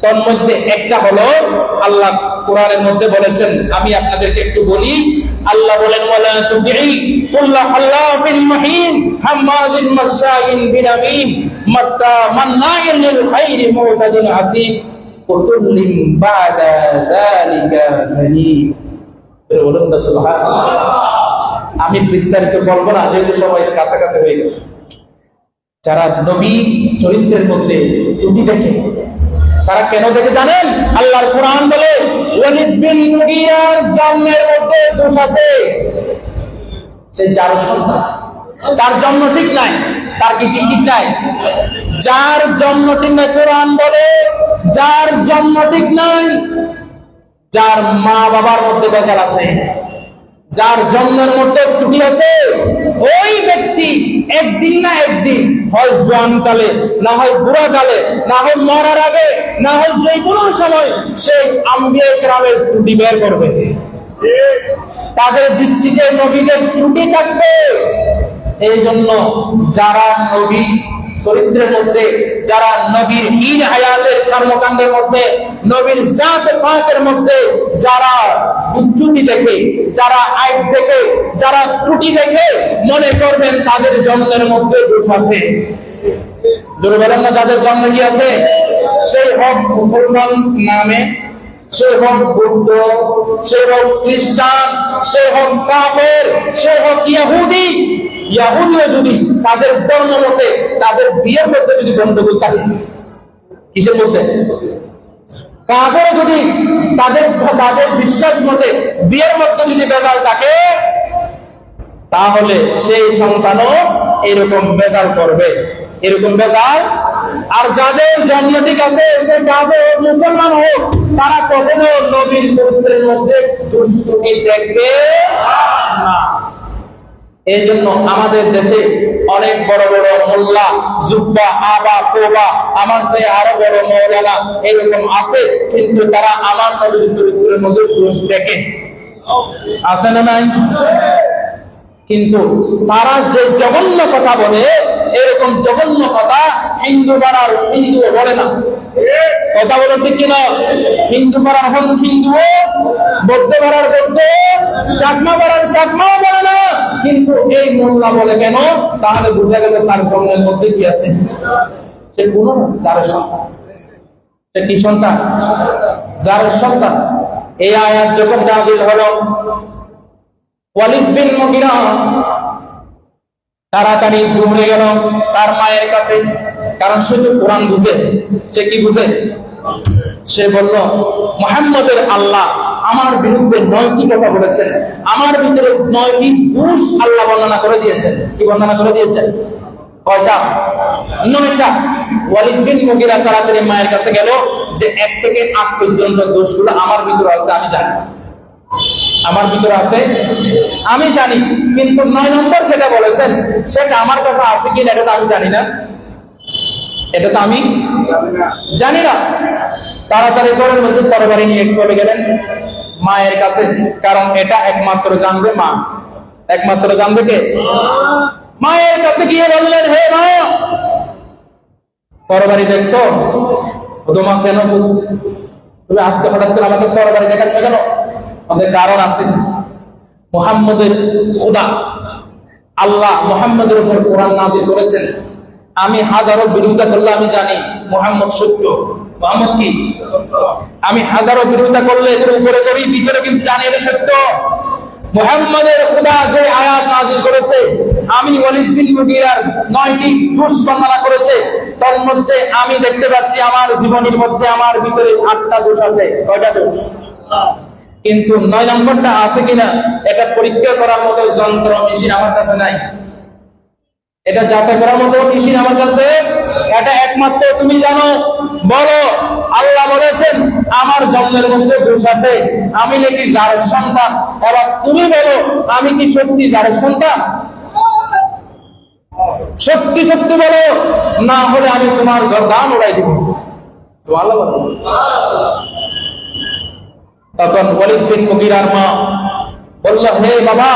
তার মধ্যে একটা হলো আল্লাহ কোরআনের মধ্যে বলেছেন, আমি আপনাদেরকে একটু বলি। আল্লাহ বলেন, ওয়ালা তুতিই কুল্লা হাল্লাফিন মাহিন হাম্মাজিন মাশাইন বিনামিন মান্নাইন লিল খাইরি মুতাদিন আসিম কুতুল্লিন বাদা যালিকা যালিম। বলুন না সুবহানাল্লাহ। আমি বিস্তারিত বলবো না, যেহেতু সবাই কাছাকাছি হয়ে গেছে। যারা নবী চরিত্রের মধ্যে ত্রুটি দেখে, তারা কেন দেখে জানেন? আল্লাহর কোরআন বলে, ওয়ালিদ বিন মুগীরার জন্মের মধ্যে দোষ আছে। সে যার সন্তান, তার জন্ম ঠিক নাই। তার কি ঠিক নাই? যার জন্ম ঠিক নাই। কোরআন বলে যার জন্ম ঠিক নাই, যার মা বাবার মধ্যে বেজাল আছে, যার জন্মের মধ্যে ত্রুটি আছে, ওই ব্যক্তি একদিন না একদিন, হয় জোয়ানকালে, না হয় বুড়াকালে, না হয় মরার আগে, না হয় যে কোনো সময় সেই আম্বিয়া কেরামের ত্রুটি বের করবে। তাদের দৃষ্টিতে নবীদের ত্রুটি থাকবে। এই জন্য যারা নবী চরিত্রের মধ্যে, যারা নবীর হীন হায়াতের কর্মকাণ্ডের মধ্যে, নবীর জাত পাকের মধ্যে যারা ত্রুটি দেখে, যারা আইব দেখে, যারা ত্রুটি দেখে, মনে করবেন তাদের জন্মের মধ্যে দোষ আছে। জোরে বলেন না, যাদের জন্মে কি আছে? সেই হোক মুসলমান নামে, সে হোক বৌদ্ধ, সে হোক খ্রিস্টান, সে হোক কাফের, সে হোক ইহুদি। ইহুদিও যদি তাদের ধর্ম মতে, তাদের বিয়ের মধ্যে যদি গন্ডগোল থাকে, কিসের মধ্যে? কাফের যদি তাদের বিশ্বাস মতে বিয়ের মধ্যে যদি বেজাল থাকে, তাহলে সেই সন্তানও এরকম বেজাল করবে, এরকম বেজাল। আর যাদের জন্ম ঠিক আছে, সে কাফের হোক মুসলমান হোক, তারা কখনো নবীর চরিত্রের মধ্যে দুষ্কৃতি দেখবে না। এই জন্য আমাদের দেশে অনেক বড় বড় মোল্লা, জুব্বা, আবা, কোবা, আমার চেয়ে আরো বড় মৌলানা এরকম আছে, কিন্তু তারা আমার নবীর চরিত্রের মধ্যে দোষ দেখে। আছে না নাই? কিন্তু তারা যে জঘন্য কথা বলে, এরকম জঘন্য কথা হিন্দু পাড়ার হিন্দুও বলে না। কথা বলো ঠিক কিনা? হিন্দু পাড়ার হন হিন্দু, বৌদ্ধ পাড়ার বৌদ্ধ, চাকমা পাড়ার চাকমাও বলে না। কিন্তু এই মোল্লা বলে কেন? তাহলে বোঝা গেল তার জন্মের মধ্যে কি আছে। সে কোন যারের সন্তান। সে কি সন্তান? যারের সন্তান। এই আয়াত যখন নাযিল হলো, ওয়ালিদ বিন মুগিরা তাড়াতাড়ি দৌড়ে গেল তার মায়ের কাছে, কারণ সে তো কোরআন বুঝে। সে কি বুঝে? সে বলল, মুহাম্মদের আল্লাহ আমার বিরুদ্ধে 9টি কথা বলেছেন, আমার ভিতরে 9টি দোষ আল্লাহ বর্ণনা করে দিয়েছেন। কি বর্ণনা করে দিয়েছেন? কয়টা? 9টা। ওয়ালিদ বিন মুগিরা তাড়াতাড়ি মায়ের কাছে গেল যে 1 থেকে 8 পর্যন্ত দোষগুলো আমার ভিতরে আছে, আমি জানি, আমার ভিতরে আছে, আমি জানি, কিন্তু 9 নম্বর যেটা বলেছেন সেটা আমার কাছে আছে কিনা এটা তো আমি জানি না, এটা তো আমি জানি না। তাড়াতাড়ি ঘরের মধ্যে তরবারি নিয়ে চলে গেলেন মায়ের কাছে, কারণ এটা একমাত্র জানবে মা। একমাত্র জানবে কে? মায়ের কাছে গিয়ে বললেন, হে মা, তরবারি দেখছো? তোমার কেন তুমি আজকে হঠাৎ করে আমাকে তরবারি দেখাচ্ছ কেন? আমাদের কারণ আছে। মুহাম্মদের খোদা আল্লাহ মুহাম্মদের উপর কোরআন নাযিল করেছেন। আমি হাজারো বিরোধিতা করলে আমি জানি মুহাম্মদ সত্য। মুহাম্মদ কি? আমি হাজারো বিরোধিতা করলে এর উপরে করি, ভিতরে কিন্তু জানি এটা সত্য। মুহাম্মদের খোদা যে আয়াত নাযিল করেছে, আমি ওয়ালিদ বিন মুগিরার 9টি দোষ বর্ণনা করেছে, তার মধ্যে আমি দেখতে পাচ্ছি আমার জীবনের মধ্যে আমার ভিতরে 8টা দোষ আছে। কয়টা দোষ? কিন্তু 9 নম্বরটা আছে কিনা এটা পরীক্ষা করার মতো যন্ত্র মেশিন আমার কাছে নাই। এটা যাচাই করার মতো মেশিন আমার কাছে, এটা একমাত্র তুমি জানো। বলো, আল্লাহ বলেছেন আমার জন্মের মধ্যে দোষ আছে, আমি নাকি যারের সন্তান। এবার তুমি বলো, আমি কি সত্যি যারের সন্তান? সত্যি সত্যি বলো, না হলে আমি তোমার গর্দান উড়াই দিব। সুবহানাল্লাহ। তখন ওয়ালিদ বিন মুগিরার মা বলল, হে বাবা,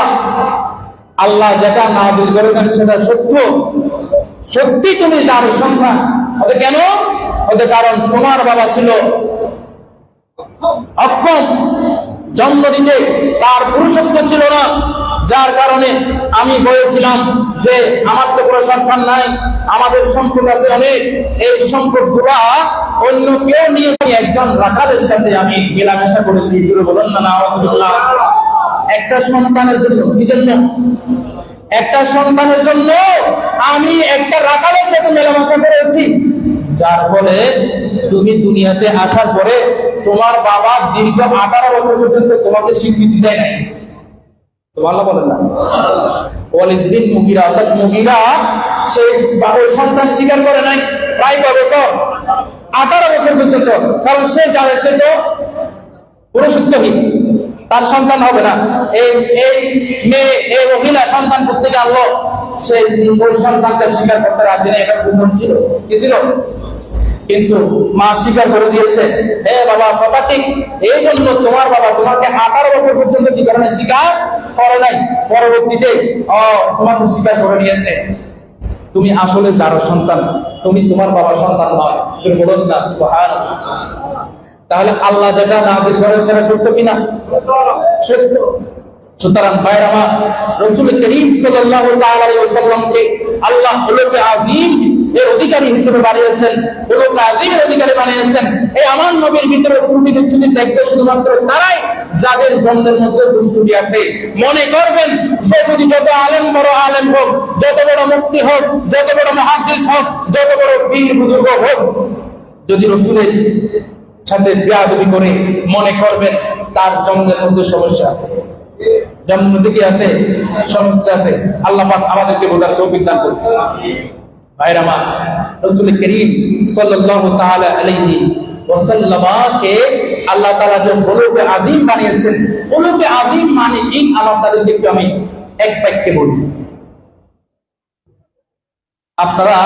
আল্লাহ যেটা নাযিল করেছেন সেটা সত্য, সত্যি তুমি যার সন্তান। ওতে কেন? ওতে কারণ তোমার বাবা ছিল অক্ষম, জন্ম দিতে তার পুরুষত্ব ছিল না, যার কারণে আমি বলেছিলাম যে আমার তো কোনো সন্তান নাই, আমাদের সম্পদ আছে অনেক, এই সম্পদগুলা অন্য কেউ নিয়ে একজন রাখালের সাথে আমি মেলামেশা করেছি। জোরে বলুন না নাউযুবিল্লাহ। একটা সন্তানের জন্য, কি জন্য? একটা সন্তানের জন্য আমি একটা রাখালের সাথে মেলামেশা করেছি, যার ফলে তুমি দুনিয়াতে আসার পরে তোমার বাবা দীর্ঘ 18 বছর পর্যন্ত তোমাকে স্বীকৃতি দেয় নাই। সুবহানাল্লাহ বলেন না। ওয়ালিদ বিন মুগিরা অর্থাৎ মুগিরা সে ওই সন্তান স্বীকার করে নাই প্রায় কয় বছর? 18 বছর পর্যন্ত। কারণ সে জানে সে তো পুরুষত্বহীন, তার সন্তান হবে না। এই মেয়ে, এই মহিলা সন্তান করতে জানলো সে ওই সন্তানকে স্বীকার করতে রাজি নেই, এটা গোপন ছিল, কি ছিল? কিন্তু মা স্বীকার করে দিয়েছে, হে বাবা কথা ঠিক, এই জন্য তোমার বাবা তোমাকে 18 বছর পর্যন্ত কি কারণে স্বীকার করে নাই, পরবর্তীতে তোমাকে স্বীকার করে নিয়েছে। তুমি আসলে যার সন্তান, তুমি তোমার বাবার সন্তান নয়। তুমি বলুন না সুবহানাল্লাহ। তাহলে আল্লাহ যেটা নাযিল করেন সেটা সত্য কিনা? সত্য। সুতরাং ভাইরা আমার, রাসূল করিম সাল্লাল্লাহু তাআলা আলাইহি ওয়াসাল্লামকে আল্লাহ খুলুকে আযীম এর অধিকারী হিসেবে বানিয়েছেন, খুলুকে আযীমের অধিকারী বানিয়েছেন। এই আমার নবীর ভিতরে ত্রুটি বিচ্যুতি দেখবে শুধুমাত্র তারাই যাদের জন্মের মধ্যে দুষ্টুটি আছে। মনে করবেন সে যদি যত আলেম, বড় আলেম হোক, যত বড় মুফতি হোক, যত বড় মুহাদ্দিস হোক, যত বড় পীর বুজুর্গ হোক, যদি রাসূলের সাথে বেয়াদবি করে, মনে করবেন তার জন্মের মধ্যে সমস্যা আছে, জন্ম থেকে আছে সমস্যা আছে। আল্লাহ পাক আমাদেরকে বোঝার তৌফিক দান করুন। ভাইরা আমার, রাসূল করিম সাল্লাল্লাহু তাআলা আলাইহি ওয়াসাল্লামকে আল্লাহ তাআলা যে খুলুকে আযীম বানিয়েছেন, খুলুকে আযীম মানে কি আপনাদেরকে একটু আমি এক বাক্যে বলি। আপনারা,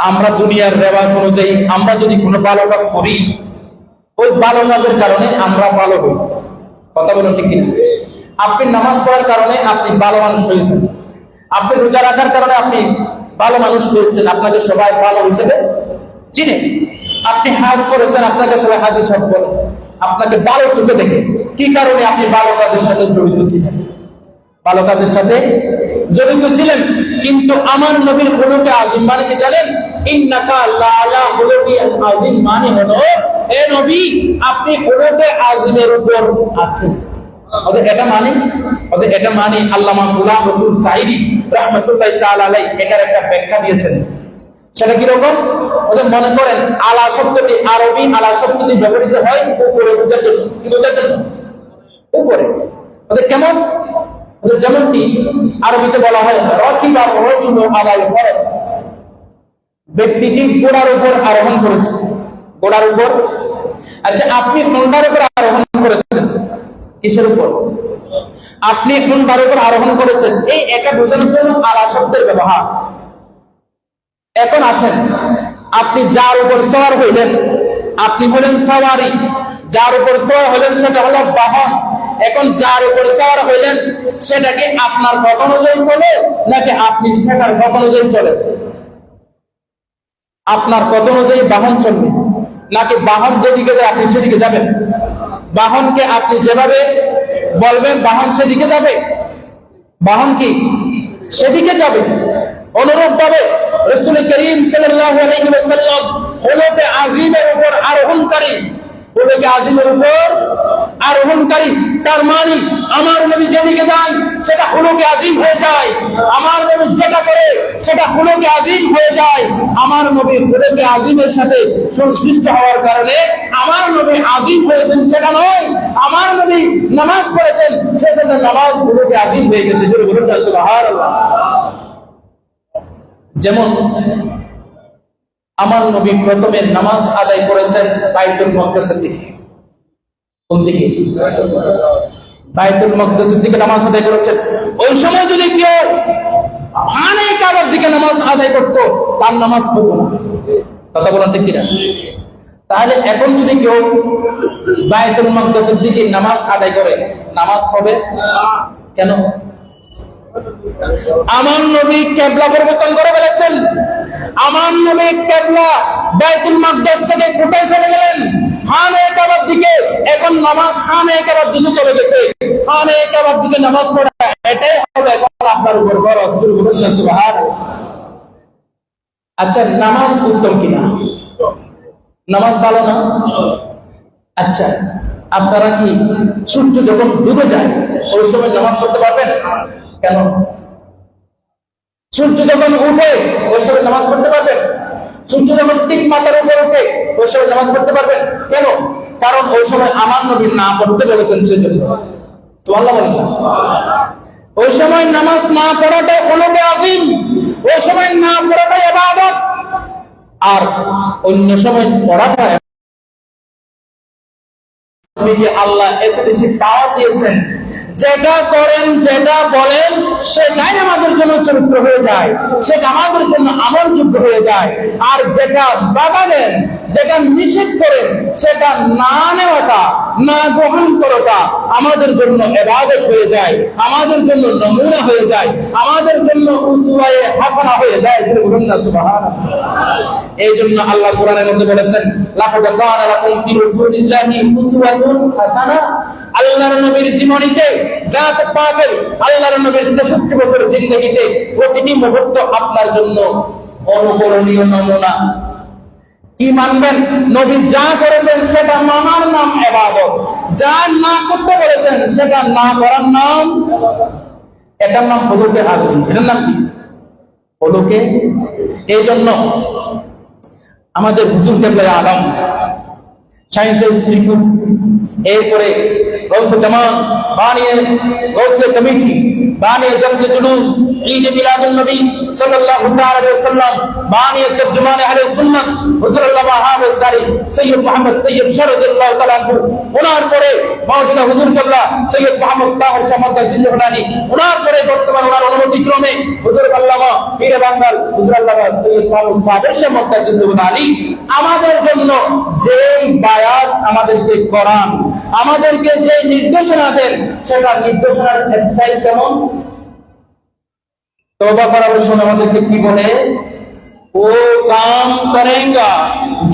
আমরা দুনিয়ার রেওয়াজ অনুযায়ী আমরা যদি কোনো ভালো কাজ করি, ওই ভালো কাজের কারণে আমরা ভালো হই। কথা বলুন ঠিক কিনা? আপনি নামাজ পড়ার কারণে আপনি ভালো মানুষ হয়েছেন, আপনি রোজা রাখার কারণে আপনি ভালো মানুষ হয়েছেন, আপনাকে সবাই ভালো হিসেবে চিনে। আপনি হাজ করেছেন, আপনাকে সবাই হাজি সাহেব বলে, আপনাকে ভালো চোখে দেখে। কি কারণে? আপনি ভালো কাজের সাথে জড়িত ছিলেন, ভালো কাজের সাথে জড়িত ছিলেন। কিন্তু আমার নবীর খুলুকে আযীম মানে কি জানেন? ইন্নাকা লাআলা খুলুকিন আযীম মানে হলো, এ নবী আপনি খুলুকে আযীমের উপর আছেন। এটা মানে আল্লামা গোলাম রসুল সাঈদী রাহমাতুল্লাহি তাআলা আলাইহি এটার একটা ব্যাখ্যা দিয়েছেন। সেটা কি রকম? ওদের মনে করেন আলা শব্দটি, আরবি আলা শব্দটি ব্যবহৃত হয় উপরে বোঝার জন্য। কি বোঝার জন্য? উপরে। ওদের কেমন? ওদের যেমনটি আরবিতে বলা হয় রাকিবা রাজুলু আলাল ফারাস, ব্যক্তিটি ঘোড়ার উপর আরোহণ করেছে। ঘোড়ার উপর। আচ্ছা, আপনি হোন্ডার উপর আরোহণ করেছেন। কিসের উপর? আপনি হোন্ডার উপর আরোহণ করেছেন। এই একা বোঝানোর জন্য আলা শব্দের ব্যবহার। এখন আসেন, আপনি যার উপর সওয়ার হইলেন, আপনি হলেন সাওয়ারি। যার উপর সওয়ার হলেন সেটা হলো বাহন। এখন যার উপর সওয়ার হইলেন সেটা কি আপনার কথা অনুযায়ী চলে, নাকি আপনি সেটার কথা অনুযায়ী চলে? আপনার কথা অনুযায়ী বাহন চলবে, নাকি বাহন যেদিকে যায় আপনি সেদিকে যাবেন? বাহনকে আপনি যেভাবে বলবেন বাহন সেদিকে যাবে। বাহন কি সেদিকে যাবে। অনুরূপ ভাবে রাসূল করিম সাল্লাল্লাহু আলাইহি ওয়াসাল্লাম খুলুকে আযীমের উপর আরোহণকারী, খুলুকে আযীমের উপর আরোহণকারী। তার মানে আমার নবী যেদিকে যান সেটা খুলুকে আযীম হয়ে যায়, আমার নবী যেটা করে সেটা খুলুকে আযীম হয়ে যায়। আমার নবী খুলুকে আযীমের সাথে সংশ্লিষ্ট হওয়ার কারণে আমার নবী আযীম হয়েছেন সেটা নয়, আমার নবী নামাজ পড়েছেন সেজন্য নামাজ খুলুকে আযীম হয়ে গেছে। বলুন সুবহানাল্লাহ। যেমন আমার নবী প্রথমে নামাজ আদায় করেছেন বাইতুল মুকদ্দাসের দিকে। কোন দিকে? বাইতুল মুকদ্দাসের দিকে নামাজ আদায় করেছেন। ওই সময় যদি কেউ খানে কাবার দিকে নামাজ আদায় করতো, তার নামাজ হতো না। কথা বলেন ঠিক কিনা? তাহলে এখন যদি কেউ বাইতুল মুকদ্দাসের দিকে নামাজ আদায় করে, নামাজ হবে কেন? আমার নবী কিবলা পরিবর্তন করে ফেলেছেন। আমার নবী কিবলা বাইতুল মাকদাস থেকে কোথায় চলে গেলেন? খানে কাবার দিকে। এখন নামাজ খানে কাবার দিকে চলে গেছে। খানে কাবার দিকে নামাজ পড়া, এটাই হবে এখন আপনার উপর ফরজ। বলুন সুবহানাল্লাহ। আচ্ছা, নামাজ উত্তম কিনা? নামাজ ভালো না? আচ্ছা, আপনারা কি সূর্য যখন ডুবে যায় ওই সময় নামাজ পড়তে পারবেন? কেন? সূর্য যখন উঠে ওই সময় নামাজ পড়তে পারবেন? সূর্য যখন ঠিক মাথার উপর উঠে ওই সময় নামাজ পড়তে পারবেন? কেন? কারণ ওই সময় আমার নবী না পড়তে বলেছেন সেজন্য। সুবহানাল্লাহ বলেন না? ওই সময় নামাজ না পড়াটাই খুলুকে আযীম, ওই সময় না পড়াটাই ইবাদত। আর অন্য সময় পড়াটা আল্লাহ এত বেশি পাওয়ার দিয়েছেন যেটা করেন, যেটা বলেন, সেটাই আমাদের জন্য চরিত্র হয়ে যায়, সেটা আমাদের জন্য আমলযোগ্য হয়ে যায়। আর যেটা বাধা দেন, যেটা নিষেধ করেন, সেটা না নেওয়াটা, না গ্রহণ করাটা আমাদের জন্য ইবাদত হয়ে যায়, আমাদের জন্য নমুনা হয়ে যায়, আমাদের জন্য উসওয়ায়ে হাসানা হয়ে যায়। বলুন না সুবহানাল্লাহ। এই জন্য আল্লাহ কোরআনের মধ্যে বলেছেন, লাকাদ কানা লাকুম ফি রাসূলিল্লাহি উসওয়াতুন হাসানাহ। আল্লাহর নবীর জীবনীতে, জাত পাকের আল্লাহর নবীর 63 বছর জিন্দেগিতে প্রতিটি মুহূর্ত আপনার জন্য অনুকরণীয় নমুনা। কি মানবেন? নবী যা করেছেন সেটা মানার নাম ইবাদত, যা না করতে বলেছেন সেটা না করার নাম, এটার নাম হলুকে আজিম। এটার নাম কি? হলুকে। এই জন্য আমাদের হুজুর কেবলা আলম সাইন্সের শ্রীকুট, এরপরে গৌসে জামান বানিয়ে গৌসে কমিটি বানিয়ে জশ্নে জুলুস ঈদ মিলাদুন নবী সাল্লাল্লাহু আলাইহি ওয়াসাল্লাম বানিয়ে তরজমান আহলে সুন্নাত হুজুর আল্লামা হাফেজ দারি সৈয়দ মুহাম্মদ তৈয়ব শাহ রাদিয়াল্লাহু তাআলা আনহু, ওনার পরে মাওলানা হুজুর কেবলা সৈয়দ মুহাম্মদ তাহের শাহ মুতাজিল্লাহি, ওনার পরে বর্তমান ওনার অনুমতি ক্রমে হুজুর আল্লামা পীর বাঙ্গাল হুজুর আল্লামা সৈয়দ মাহমুদ সাহেব শাহ মুতাজিল্লাহি আমাদের জন্য যেই বায়াত আমাদেরকে করান, আমাদেরকে যে নির্দেশনা দেন, সেটা নির্দেশনার স্টাইল কেমন? तौबा করার সময় আমাদেরকে কি বলে? ও কাম করেঙ্গা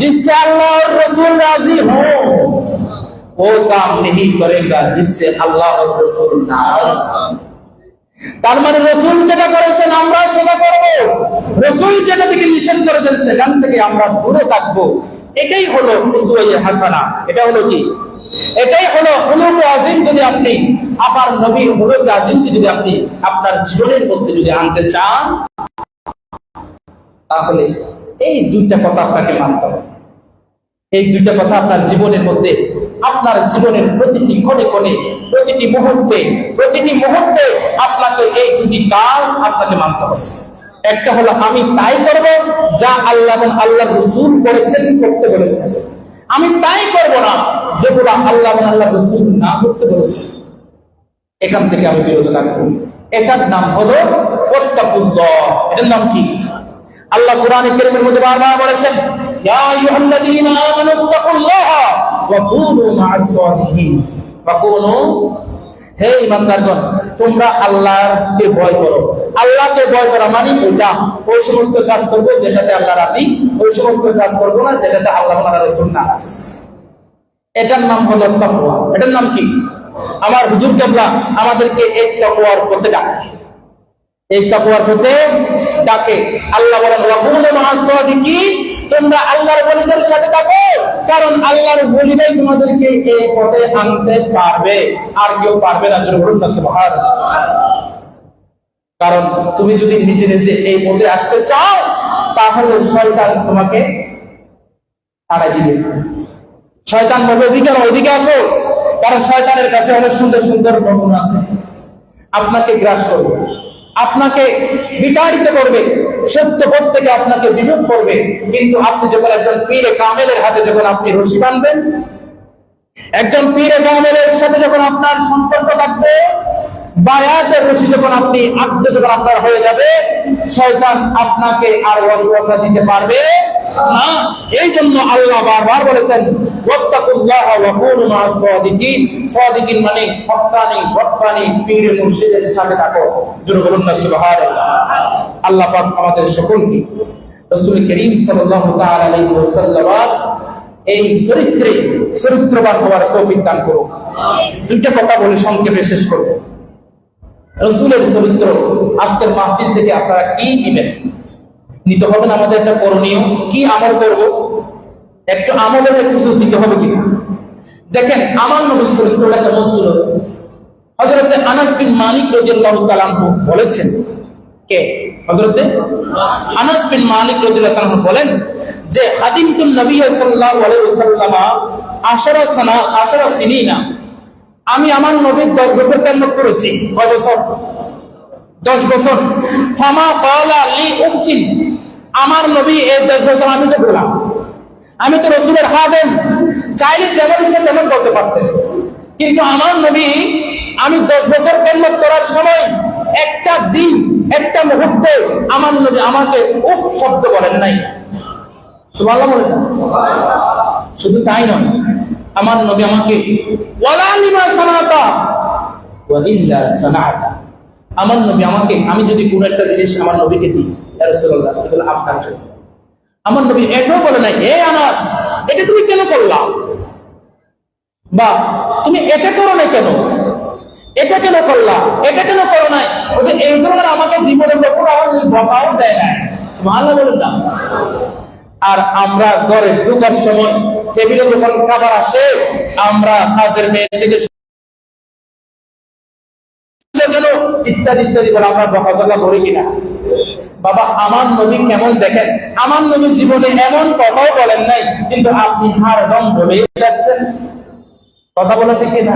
जिससे अल्लाह और रसूल राजी हो, वो काम नहीं करेगा जिससे अल्लाह और रसूल नाराज। তার মানে রসুল যেটা করেছেন আমরা সেটা করব, রসুল যেটা থেকে নিষেধ করেছেন সেখান থেকে আমরা দূরে থাকবো। এটাই হলো উসওয়ায়ে হাসানা। এটা হলো কি? এটাই হলো হুলুকে আজিম। যদি আপনি আমার নবী হুলুকে আজিমকে যদি আপনি আপনার জীবনের মধ্যে যদি আনতে চান, তাহলে এই দুইটা কথা আপনাকে মানতে হবে। এই দুইটা কথা আপনার জীবনের মধ্যে, আপনার জীবনের প্রতিটি কোণে কোণে, প্রতিটি মুহূর্তে আপনাকে এই দুটি কাজ আপনাকে মানতে হবে। একটা হলো আমি তাই করব যা আল্লাহ এবং আল্লাহর রাসূল করেছেন, করতে বলেছেন। আমি তাই করব না যেগুলো আল্লাহ এবং আল্লাহর রাসূল না করতে বলেছেন, এখান থেকে আমি বিরত থাকব। এটার নাম হলো ওয়াত্তাকুল্লাহ। এটার নাম কি? আল্লাহ কোরআনে কারীমের মধ্যে বারবার বলেছেন, ইয়া আইয়ুহাল্লাযীনা আমানুত্তাকুল্লাহা ওয়া কুনু মা'আস সাদিকিন। ওয়া কুনু, হে ঈমানদারগণ, তোমরা আল্লাহকে ভয় করো। আল্লাহকে ভয় করা মানে ওটা, ওই সমস্ত কাজ করবে যেটাতে আল্লাহ রাজি, ওই সমস্ত কাজ করবো না যেটাতে আল্লাহ ওয়া রাসূল নারাজ। এটার নাম হলো তাকওয়া। এটার নাম কি? আমার হুজুর কেবলা আমাদেরকে এই তাকওয়ার পথে ডাকে, এই তাকওয়ার পথে ডাকে। আল্লাহ বলেন, ওয়া কুনু মা'আস সাদিকিন, তোমরা আল্লাহর ওলিদের সাথে থাকো, কারণ আল্লাহর ওলিরাই তোমাদেরকে এই পথে আনতে পারবে, আর কেউ পারবে না। জোরে বলুন না সুবহানাল্লাহ। কারণ তুমি যদি নিজে নিজে এই পথে আসতে চাও, তাহলে শয়তান তোমাকে তাড়া দিবে। শয়তান বলবে ওইদিকে আসো, কারণ শয়তানের কাছে অনেক সুন্দর সুন্দর নমুনা আছে। আপনাকে গ্রাস করবে, আপনাকে বিতাড়িত করবে, সত্য পথ থেকে আপনাকে বিমুখ করবে। কিন্তু আপনি যখন একজন পীরে কামেলের হাতে যখন আপনি রশি বাঁধবেন, একজন পীরে কামেলের সাথে যখন আপনার সম্পর্ক থাকবে, বায়াতের রশি যখন আপনি আদ্য যখন আপনার হয়ে যাবে, শয়তান আপনাকে আর ওয়াসওয়াসা দিতে পারবে না। এই জন্য আল্লাহ বারবার বলেছেন, ওয়াত্তাকুল্লাহ ওয়া কুনু মা'আস সাদিকিন। সাদিকিন মানে হক্কানি পীর মুর্শিদের সাথে থাকো। জোরে বলুন না সুবহানাল্লাহ। আল্লাহ পাক আমাদের সকলকে রাসূল করিম সাল্লাল্লাহু তাআলা আলাইহি ওয়াসাল্লাম এই চরিত্রবান হওয়ার তৌফিক দান করুন। দুইটা কথা বলে সংক্ষেপে শেষ করব। রাসূলের চরিত্র আজকের মাহফিল থেকে আপনারা কি নেবেন? নিতে হবে না আমাদের একটা করণীয়, কি আমল করব, একটু আমলের কিছু দিতে হবে কিনা। দেখেন আমার নবীর চরিত্রটা কেমন ছিল। হযরত আনাস বিন মালিক রাদিয়াল্লাহু তাআলা আনহু বলেছেন, কে? হযরত আনাস বিন মালিক রাদিয়াল্লাহু তাআলা বলেন যে খাদিমতুন নবী সাল্লাল্লাহু আলাইহি ওয়াসাল্লাম 10 সিনিনা, আমি আমার নবীর 10 বছর খেদমত করেছি। কয় বছর? 10 বছর। ফামা ক্বালা লি উফিন, আমার নবী এই 10 বছর আমি তো বললাম, আমি তো রাসূলের খাদেম, চাইলে যেমন ইচ্ছা তেমন করতে পারতেন, কিন্তু আমার নবী আমি 10 বছর খেদমত করার সময় একটা দিন একটা মুহূর্তে আমার নবী আমাকে উফ শব্দ বলেন নাই। সুবহানাল্লাহ বলেন। শুধু তাই নয়, আমার নবী আমাকে ওয়ালা লিমা সানাতা ওয়া ইল্লা সানাতা, আমার নবী আমাকে, আমি যদি কোনো একটা জিনিস আমার নবীকে দিই, ইয়া রাসূলুল্লাহ এগুলো আপনার জন্য, আমার নবী এটাও বলে নাই হে আনাস এটা তুমি কেন করলা, বা তুমি এটা করো না কেন, এটা কেন করলা, এটা কেন করো নাই, ওদের এই ধরনের আমাকে জীবনে কখনো আমার বকাও দেয় না। সুবহানাল্লাহ বলেন না। আর আমরা ঘরে ঢোকার সময় টেবিলে যখন খাবার আসে, আমরা কাজের মেয়ে থেকে কেন ইত্যাদি ইত্যাদি বলে আমরা বকাঝকা করি কিনা? বাবা আমার নবী কেমন দেখেন, আমার নবী জীবনে এমন কথাও বলেন নাই, কিন্তু আপনি হারদম বলে যাচ্ছেন। কথা বলে ঠিক না?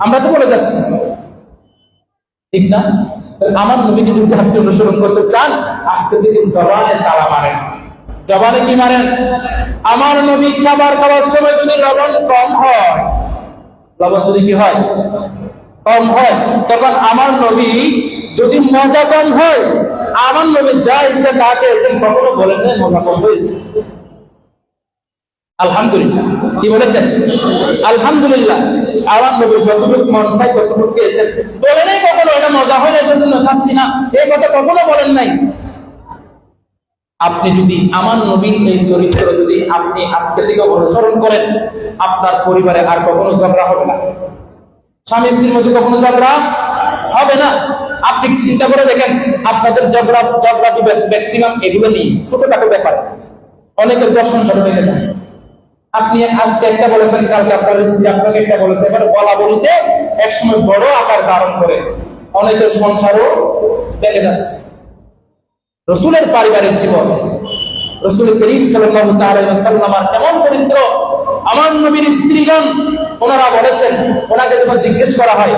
আমরা তো বলে যাচ্ছি, ঠিক না? আমার নবীকে যদি আপনি অনুসরণ করতে চান, আজকে থেকে জবানে তালা মারেন। জবানে কি মারেন? আমার নবী খাবার খাওয়ার সময় যদি লবণ কম হয়, লবণ যদি কি হয় কম হয়, তখন আমার নবী যদি মজা কম হয়, আমার নবী যা ইচ্ছা তা খেয়েছেন, কখনো বলেন না মজা কম হয়েছে। আলহামদুলিল্লাহ। কি বলেছেন? আলহামদুলিল্লাহ। আমার নবী যতটুকু মন চাই ততটুকু খেয়েছেন, বলেন নাই কখনো এটা মজা হয় না সেজন্য খাচ্ছি না, এই কথা কখনো বলেন নাই। আপনি যদি আমার নবীর এই চরিত্র যদি আপনি আজকে থেকে অনুসরণ করেন, আপনার পরিবারে আর কখনো ঝগড়া হবে না, স্বামী স্ত্রীর মধ্যে কখনো ঝগড়া হবে না। আপনি চিন্তা করে দেখেন, আপনাদের ঝগড়া বিভেদ ম্যাক্সিমাম এগুলো নিয়ে ছোটখাটো ব্যাপার, অনেকের দর্শন ঝগড়া হয়ে যায়। আপনি আজকে একটা বলেছেন, কালকে আপনার স্ত্রী আপনাকে একটা বলেছে, এবার বলা বলিতে একসময় বড় আকার ধারণ করে অনেকের সংসারও বেড়ে যাচ্ছে। রাসূলের পারিবারিক জীবন, রাসূল করিম সাল্লাল্লাহু তাআলা আলাইহি ওয়াসাল্লামের এমন চরিত্র, আমার নবীর স্ত্রীগণ ওনারা বলেছেন, ওনাকে যখন জিজ্ঞেস করা হয়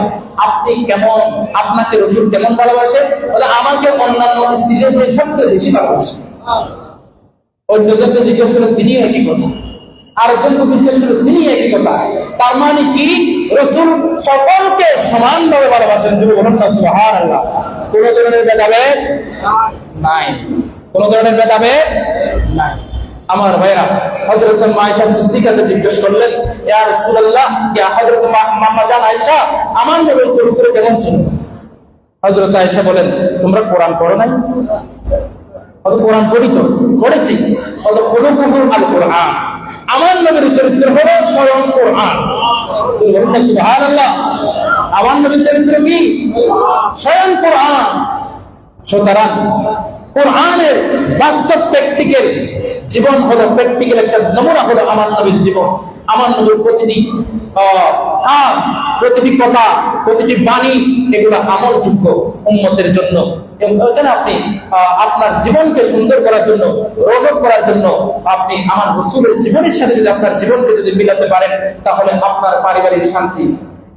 আপনি কেমন, আপনাকে রাসূল কেমন ভালোবাসে, বলে আমাকে অন্যান্য স্ত্রীদের থেকে সবচেয়ে বেশি ভালোবাসে। অন্যজনকে জিজ্ঞেস করে তিনি একই কথা, আরেকজনকে জিজ্ঞেস করে তিনি একই কথা। তার মানে কি রাসূল সকলকে সমানভাবে ভালোবাসেন। তুমি বলুন না সুবহানাল্লাহ। কোন ধরনের ভেদাভেদ নাই, কোন ধরনের ভেদাভেদ নাই। আমার ভাইরা, হযরত আয়েশা সিদ্দিকাকে জিজ্ঞেস করলেন, ইয়া রাসূলুল্লাহ, ইয়া হযরত মাম্মা জান আয়েশা, আমার নবীর চরিত্র কেমন ছিল? হযরত আয়েশা বলেন, তোমরা কোরআন পড়ো নাই? অত কোরআন পড়ি তো, পড়েছি। অত খুলুকুহু আল কোরআন, আমার নবীর চরিত্র হলো স্বয়ং কোরআন। সুবহানাল্লাহ। আমার নবীর চরিত্র কি? স্বয়ং কোরআন। সুতরাং কোরআনের বাস্তব প্র্যাকটিক্যাল জীবন হলো, প্র্যাকটিক্যাল একটা নমুনা হলো আমার নবীর জীবন। আমার নবীর প্রতিটি কাজ, প্রতিটি কথা, প্রতিটি বাণী এগুলো আমলযোগ্য উম্মতের জন্য। এবং ওখানে আপনি আপনার জীবনকে সুন্দর করার জন্য, রৌনক করার জন্য আপনি আমার রাসূলের জীবনের সাথে যদি আপনার জীবনকে যদি মিলাতে পারেন, তাহলে আপনার পারিবারিক শান্তি,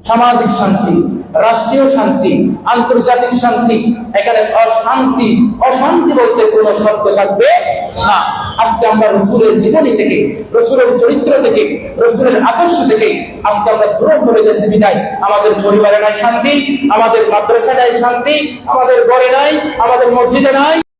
সামাজিক শান্তি, রাষ্ট্রীয় শান্তি, আন্তর্জাতিক শান্তি, এখানে অশান্তি বলতে কোনো শব্দ থাকবে না। আজকে আমরা রাসূলের জীবনী থেকে, রাসূলের চরিত্র থেকে, রাসূলের আদর্শ থেকে আজকে আমরা দূরে চলে গেছি বিদায়। আমাদের পরিবারে নাই শান্তি, আমাদের মাদ্রাসায় নাই শান্তি, আমাদের ঘরে নাই, আমাদের মসজিদে নাই।